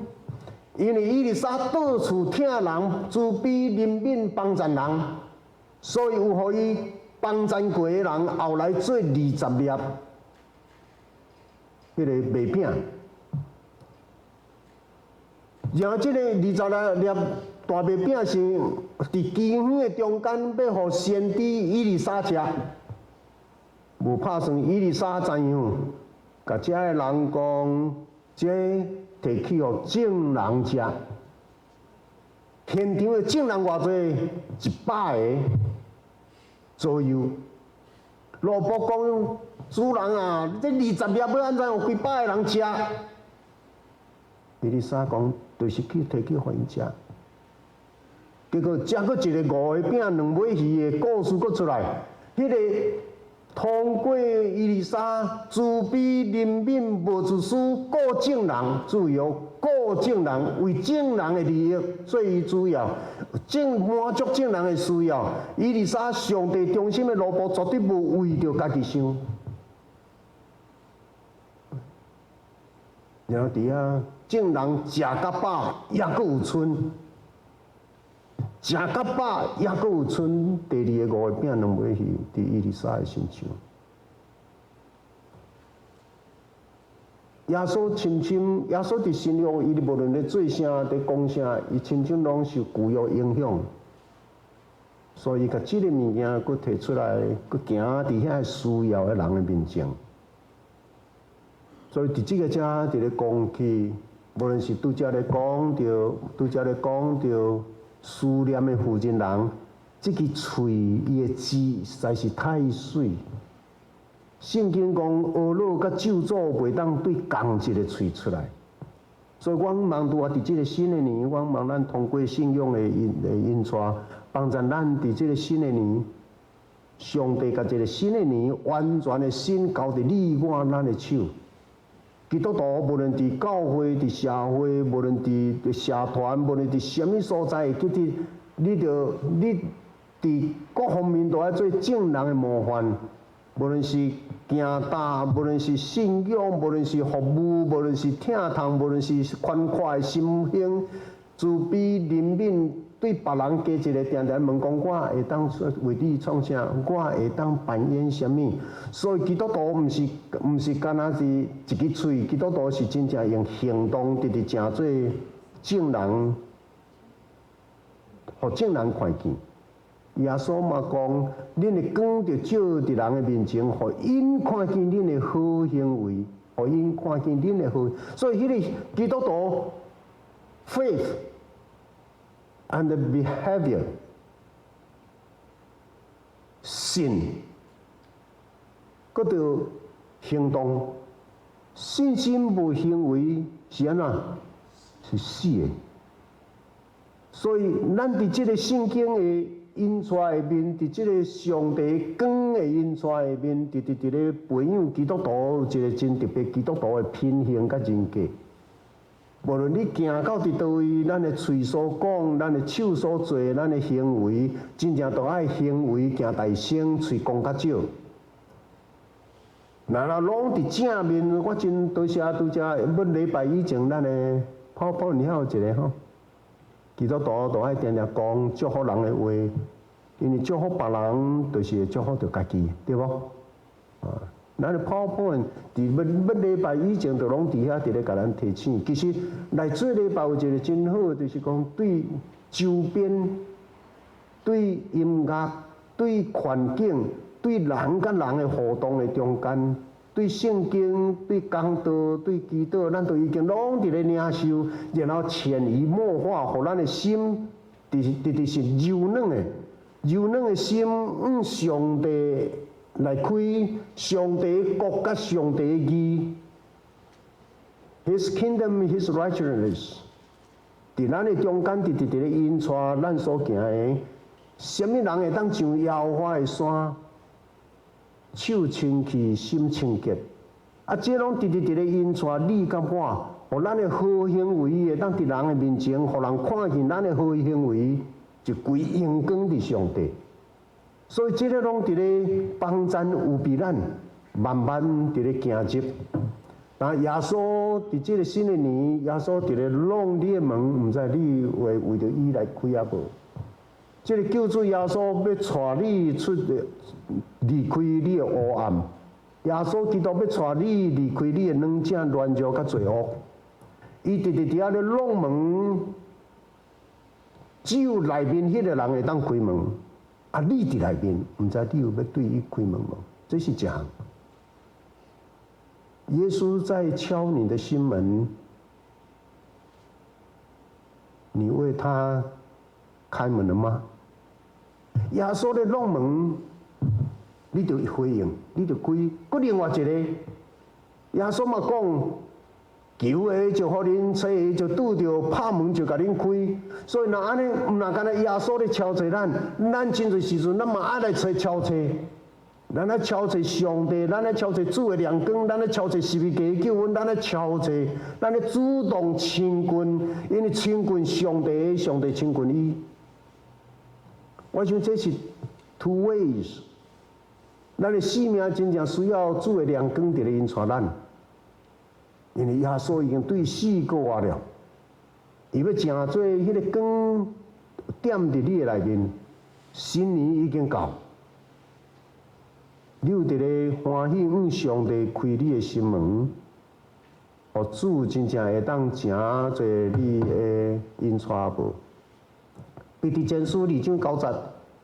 [SPEAKER 1] 因为伊丽莎到处听人慈悲怜悯帮助人，所以有互伊帮助过的人后来做20粒迄个麦饼。然后即个20粒大麦饼是伫饥荒的中间要互先知伊丽莎食，无拍算伊丽莎怎样？甲遮的人讲，这摕去互众人食，现场的众人偌济？100个左右。罗卜讲：主人啊，这20粒要安怎有几百个人食？伊丽莎讲：就是去摕去互因食。结果食过一个5个饼2尾鱼的故事佫出来，迄个。通过伊丽莎慈悲怜悯无自私顾众人，主要顾众人为众人的利益，所以主要满足众人的需要。伊丽莎上帝中心的萝卜绝对无为着家己想。然后伫遐众人食甲饱，也佫有剩。食甲饱，也佫有剩第2个5个饼2尾鱼伫伊丽莎的身上。耶稣深深，耶稣伫新约，伊无论咧做啥、伫讲啥，伊深深拢受旧约影响。所以，甲即个物件佫摕出来，佫行伫遐需要的人的面前。所以，伫即个遮伫咧讲起，无论是拄则咧讲着。思念的负责人，这支喙伊的字实在是太水。圣经讲，恶佬甲咒诅袂当对同一个喙出来。所以，我望拄啊，伫这个新的年，我望咱通过信仰的引带，帮助咱伫这个新的年，上帝甲这个新的年完全的心交伫你我咱的手。基督徒无论伫教会、伫社会，无论伫社团，无论伫什么所在，其实你伫各方面都要做众人的模范。无论是行大，无论是信仰，无论是服务，无论是听痛，无论是宽快的心胸、慈悲怜悯，对别人加一个定定问讲，我会当为你创啥？我会当扮演什么？所以基督徒毋是干那是一支喙，基督徒是真正用行动直直正做众人，互众人看见。耶稣嘛讲，恁的光着照伫人的面前，互因看见恁的好行为，互因看见恁的好。所以迄个基督徒 faith and behavior 信，搁着行动，信心无行为是安怎？是死的。所以咱伫即个圣经的因出来面，伫即个上帝光的因出来面，伫咧培养基督徒一个真特别基督徒的品行甲人格。无论你行到伫倒位，咱的嘴所讲，咱的手所做，咱的行为，真正都爱行为行大声，嘴讲较少。若拢伫正面，我真多谢拄则要礼拜以前，咱的泡泡你还有一个吼，基督徒都爱定定讲祝福人的话，因为祝福别人就是祝福着家己，对无？啊，咱的泡泡伫要礼拜以前，就拢伫遐伫咧甲咱提醒。其实来做礼拜有一个真好，就是讲对周边、对音乐、对环境。对人甲人的互动的中间，对圣经、对讲道、对祈祷，咱都已经拢伫咧领受，然后潜移默化，互咱的心，是柔软的，柔软的心，上帝来开，上帝的国甲上帝的义 ，His kingdom, His righteousness， 伫咱的中间，伫咧引带咱所行的，什么人会当上耶和华的山？手清气，心清洁，啊，这拢直咧引带你甲我，互咱的好行为会当伫人的面前，互人看见咱的好行为，就归荣光伫上帝。所以这个拢直咧帮咱有比咱慢慢伫咧行入。但耶稣伫这个新的年，耶稣伫咧弄你的门，毋知你会为着伊来开啊无？这个救主耶稣要带你出离开你的黑暗，耶稣基督要带你离开你的软正软弱甲罪恶。伊直伫遐咧弄门，只有内面迄个人会当开门，啊，你伫内面，毋知你有要对伊开门无？这是一项。耶稣在敲你的心门，你为他开门了吗？耶稣咧弄门，你就回应，你就开。搁另外一个，耶稣嘛讲，求的就互恁，找的就拄着，拍门就甲恁开。所以若安尼，毋若干那耶稣咧敲找咱，咱真侪时阵，咱嘛爱来敲找。咱咧敲找上帝，咱咧敲找主的亮光，咱咧敲找十字架的救恩，咱咧敲找，咱咧主动亲近，因为亲近上帝，上帝亲近伊。我想这是 two ways。咱的生命真正需要主的亮光伫咧引带咱，因为耶稣已经对死过活了，伊要正做迄个光点伫你的内面，新年已经到，你有伫咧欢喜向上帝开你的心门，互主真正会当正做你的引带无？彼得前书2章9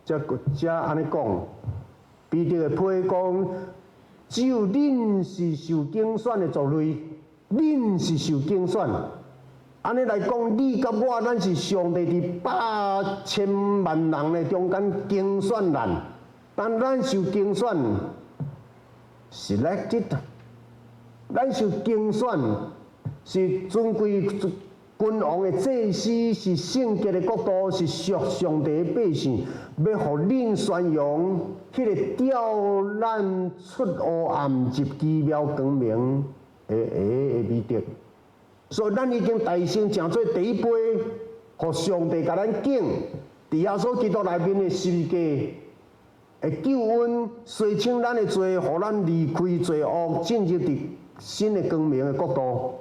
[SPEAKER 1] 节，则安尼讲，彼得的批讲，只有恁是受拣选的族类，恁是受拣选。安尼来讲，你甲我，咱是上帝伫8,000万人的中间拣选咱，但咱受拣选 ，selected， 咱受拣选是尊贵。君王的祭司是圣洁的国度，是属上帝的百姓，要互恁宣扬迄个调咱出黑暗入奇妙光明的美德。所以咱已经大声正做第一杯，互上帝甲咱敬，伫耶稣基督内面的十字架的救恩，洗清咱的罪，互咱离开罪恶，进入伫新的光明的国度。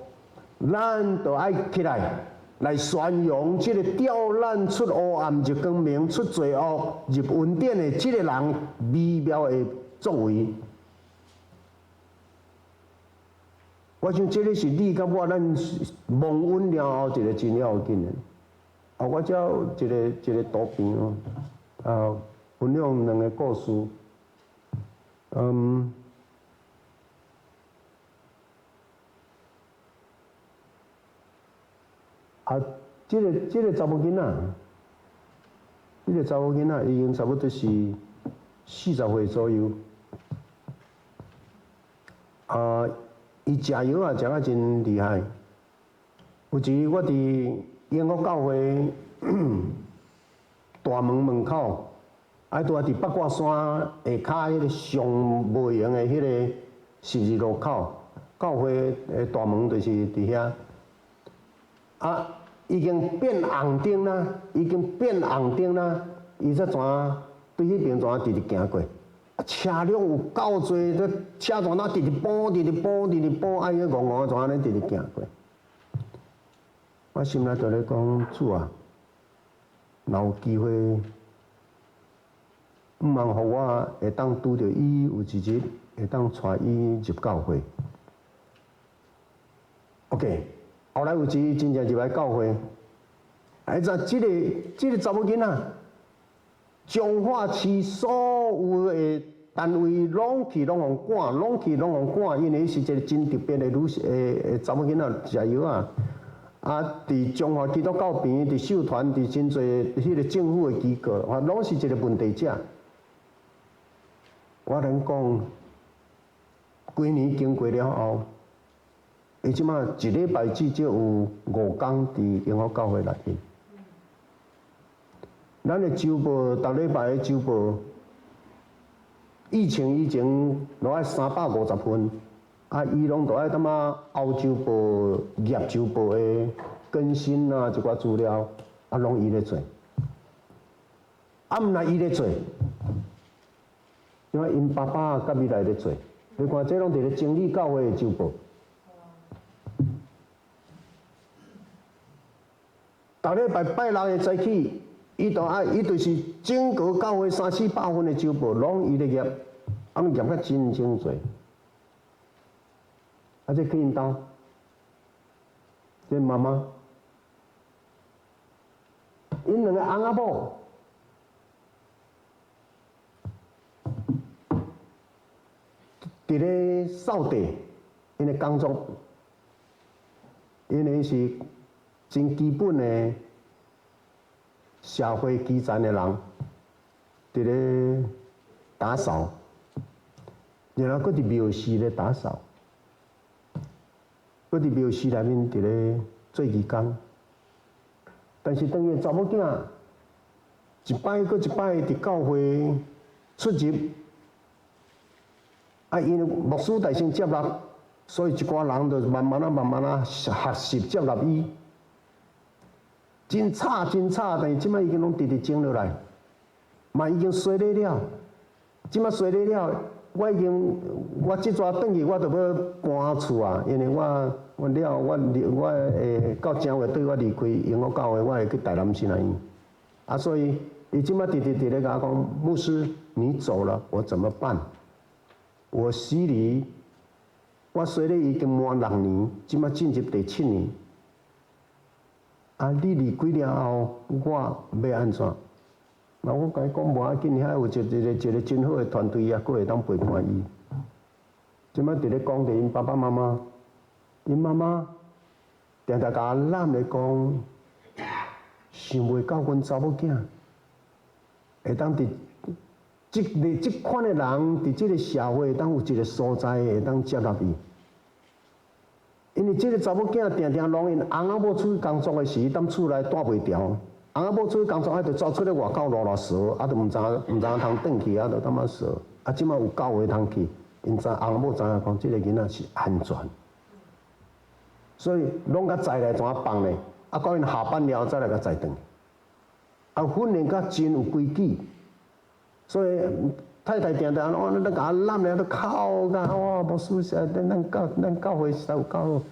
[SPEAKER 1] 咱就爱起来宣扬这个调咱出黑暗入光明、出罪恶入恩典的这个人美妙的作为。我想这个是你甲我咱蒙恩了后一个真要紧的。啊，我遮有一个图片哦，分享两个故事。啊，这个查某囡仔，伊已经差不多是40岁左右。伊食药啊食啊真厉害。有一日我伫永福教会大门口，拄伫八卦山下骹迄个上无闲的迄个十字路口，教会的大门就是伫遐。啊，已经变红灯啦，已经变红灯啦，伊才怎对迄边怎直直行过？车辆有够多，这车怎直直补，直直补，直直补，啊，伊戆戆怎安尼直直行过？我心内就咧讲，主啊，若有机会，毋茫互我会当拄着伊有一日会当带伊入教会。OK， 后来有一日真正入来教会，哎，即个查某囡仔，彰化市所有的单位拢去拢互赶，拢去拢互赶，因为伊是一个真特别的查某囡仔加油啊！啊，伫中华基督教边，伫社团，伫真侪迄个政府的机构，啊，拢是一个问题者。我能讲，几年经过了后，伊即马一礼拜至少有5天伫永福教会内面。咱的周报，逐礼拜的周报，疫情以前落爱350份。啊，伊拢都爱他妈欧洲报、业周报的更新啊，一寡资料，啊，拢伊咧做。啊，毋但伊咧做，因为因爸爸甲未来咧做，你看这拢伫咧整理教会的周报。逐礼拜拜六的早起，伊就是整个教会300-400份的周报，拢伊咧业，啊，业甲真多。啊！这去因兜，这妈妈，因两个翁仔某，伫咧扫地，因的工作，因为是真基本的社会基层的人，伫咧打扫，然后搁伫庙寺咧打扫。我伫庙寺内面伫咧做义工，但是当伊查某囝一摆搁一摆伫教会出入，啊，因为牧师大先接纳，所以一寡人就慢慢啊学习接纳伊。真差，但是即摆已经拢直直整落来，嘛已经衰咧了，即摆衰咧了。我即阵转去，我就要搬厝啊，因为我到正月底我离开永福教会，我会去台南新来院。啊，所以伊即摆直咧甲我讲，牧师你走了，我怎么办？我死里，我虽然已经满6年，即摆进入第7年。啊，你离开了后，我要安怎？那我甲伊讲无要紧，遐有一个真好的团队啊，佫会当陪伴伊。即摆伫咧讲着因爸爸妈妈，因妈妈常常甲咱咧讲，想袂到阮查某囝会当伫即款的人伫即个社会，当有一个所在会当接纳伊。因为即个查某囝常常拢因翁仔某出去工作的时，踮厝内带袂牢。翁仔某出去工作，就走出咧外口乱踅，啊，就毋知通转去，啊，就他妈踅。啊，即摆有教会通去，因翁仔某知影讲，即个囡仔是安全，所以拢甲载来怎放咧？啊，到因下班了再来甲载转。啊，训练甲真有规矩，所以太太常常哦，那甲揽咧都哭甲哇，无输实，咱教会实在有够好。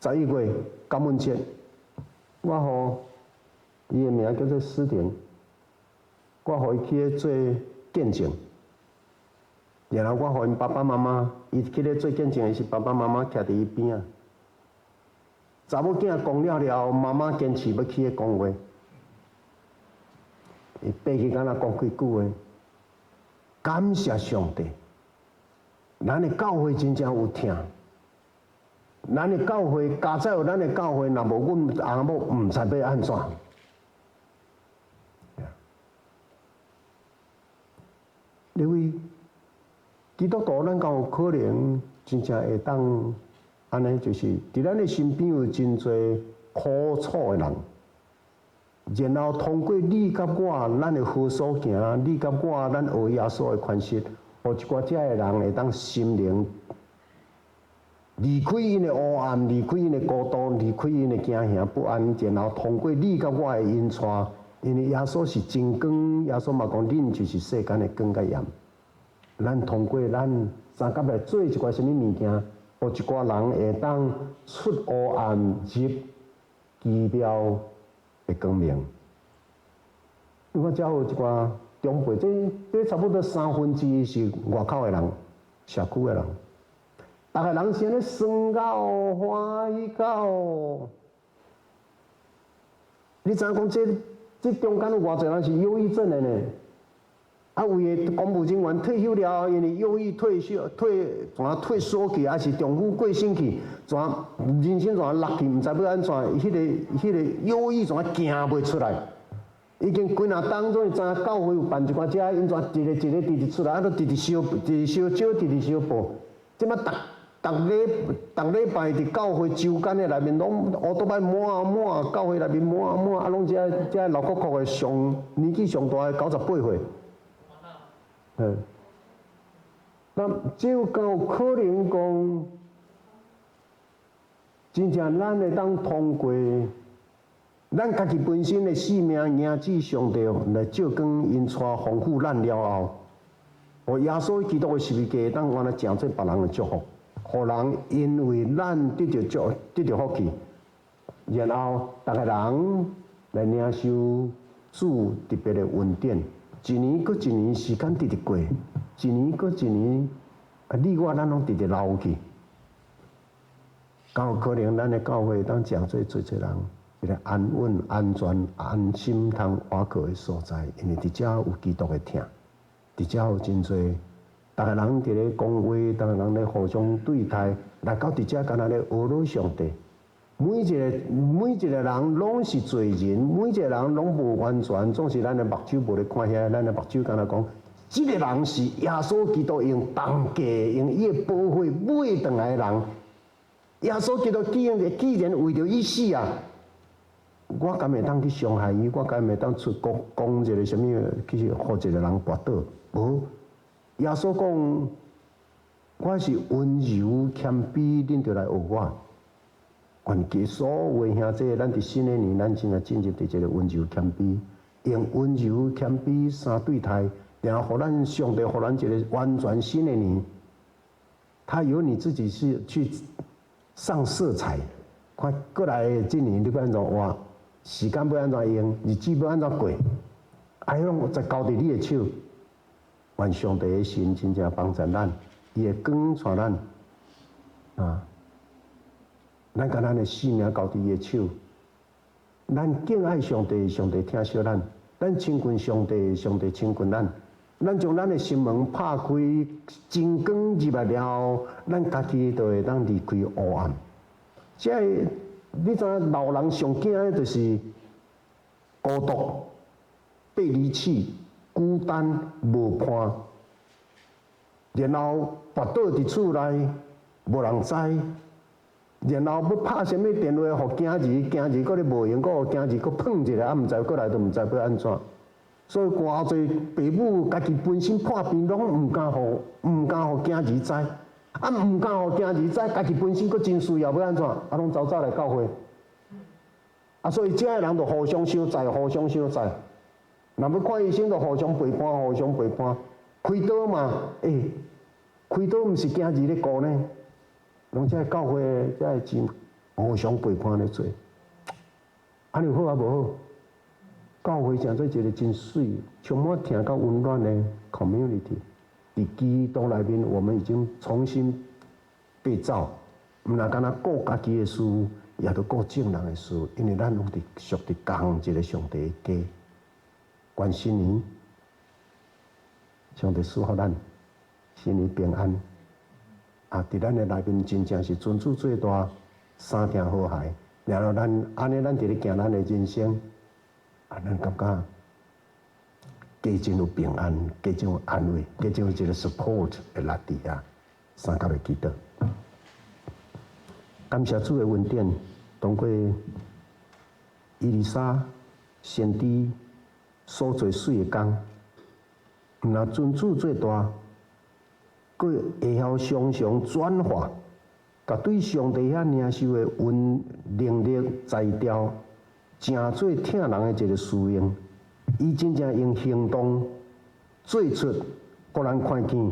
[SPEAKER 1] 11月感恩节，我互伊的名叫做思婷，我互伊去咧做见证，然后我互因爸爸妈妈，伊去咧做见证的是爸爸妈妈徛伫伊边啊。查某囝讲了后，妈妈坚持要去咧讲话，伊爬去敢若讲几句话，感谢上帝，咱的教会真正有听。咱的教会，加在有咱的教会，若无阮翁仔某，毋知要安怎。因为基督徒咱敢有可能真正会当安尼，就是伫咱的身边有真侪苦楚的人，然后通过你甲我，咱的好所行，你甲我，咱学耶稣的款式，互一寡遮的人会当心灵离开因的黑暗，离开因的孤独，离开因的惊吓不安，然后通过你甲我的引带，因为耶稣是真光，耶稣嘛讲恁就是世间的光甲盐。咱通过咱三甲来做一寡什么物件，互一寡人会当出黑暗入奇妙的光明。你看，遮有一寡长辈，这差不多1/3是外口的人，社区的人。逐个人是安尼酸到欢喜到，你知影讲这中间有偌侪人是忧郁症的呢？啊，有的公务人员退休了后，因为忧郁退缩去，还是丈夫过身去，人生落去，毋知要安怎，迄个忧郁行袂出来。已经几若当中，知影教会有办一寡遮，因一个直直出来，啊，都直直烧少，直直烧报。即摆逐礼拜伫教会周间的内面，拢乌多摆满，教会内面满，啊，拢遮老国国的年纪上大的98岁。那只有够可能讲，真正咱会当通过咱家己本身的性命，迎至上帝来照光因带丰富咱了后，互耶稣基督的十字架当原来成做别人的祝福，互人因为咱得到福气，然后逐个人来领受主特别的恩典。一年搁一年，时间直直过，一年搁一年，啊，你我咱拢直直老去。敢有可能咱的教会当成做人一个安稳、安全、安心通活靠的所在，因为伫遮有基督的疼，伫遮有真侪，逐个人伫咧讲话，逐个人咧互相对待，来到伫遮敢若咧学老上帝。每一个人拢是罪人，每一个人拢无完全，总是咱的目睭无咧看遐，咱的目睭敢若讲，这个人是耶稣基督用重价、用伊的宝血买回来的人。耶稣基督既然为着伊死啊，我敢会当去伤害伊？我敢会当出讲一个什么去互一个人跋倒？无，耶稣讲，我是温柔谦卑，恁就来学我。愿其所有兄弟，咱伫新的年，咱真正进入伫一个温柔谦卑，用温柔谦卑相对待，然后互咱上帝互咱一个完全新的年。他由你自己去上色彩，看过来这年你要安怎活，时间要安怎用，日子要安怎过，哎拢在交伫你的手。愿上帝的神真正帮助咱，伊会光带咱啊。咱甲咱的性命交伫伊的手，咱敬爱上帝，上帝疼惜咱；咱亲近上帝，上帝亲近咱。咱将咱的心门拍开，真光入来了后，咱家己就会当离开黑暗。即个你知影，老人上惊的就是孤独、被离弃、孤单、无伴，然后跋倒伫厝内，无人知。然后要拍什么电话互囝儿，囝儿搁咧无闲，搁互囝儿搁碰一下，啊，毋知过来都毋知要安怎。所以偌侪父母家己本身破病，拢毋敢互囝儿知，啊，毋敢互囝儿知，家己本身搁真需要要安怎，啊，拢走来教会。啊，所以遮个人就互相相在，互相相在。若要看医生，就互相陪伴，互相陪伴。开刀嘛，开刀毋是囝儿咧顾呢。拢遮教会，遮个真互相陪伴咧做，安尼有好啊无好？教会成做一个真水、充满疼甲温暖的 community。伫基督内面，我们已经重新被造，毋若干那顾家己的事，也着顾众人的事，因为咱拢伫属伫同一个上帝的家。愿新年，上帝赐福咱新年平安。啊！伫咱的内面真正是尊主最大，三听好害。然后咱安尼，咱伫咧行咱的人生，啊，咱感觉加真有平安，加真有安慰，加真有一个 support 的力地啊！三甲的祈祷，感谢主的恩典，通过伊丽莎先知所做水的工，毋若尊主最大。佫会晓常常转化，甲对上帝遐领受的能力才调，诚做疼人的一个使用。伊真正用行动做出，互人看见，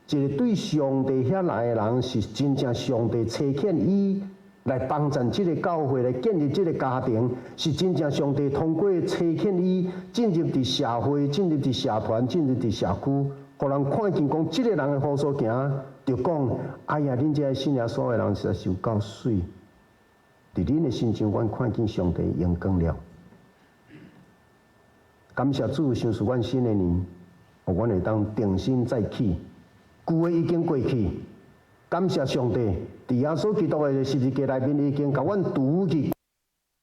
[SPEAKER 1] 一个对上帝遐来的人是真正上帝差遣伊来帮助这个教会，来建立这个家庭，是真正上帝通过差遣伊进入伫社会、进入伫社团、进入伫社区，互人看见讲，这个人的好所行，就讲，哎呀，恁这信耶稣的人实在是有够水，伫恁的心中，阮看见上帝荣光了。感谢主，赏赐阮新的年，互阮会当重新再起，旧的已经过去。感谢上帝，伫耶稣基督的十字架内面已经甲阮除去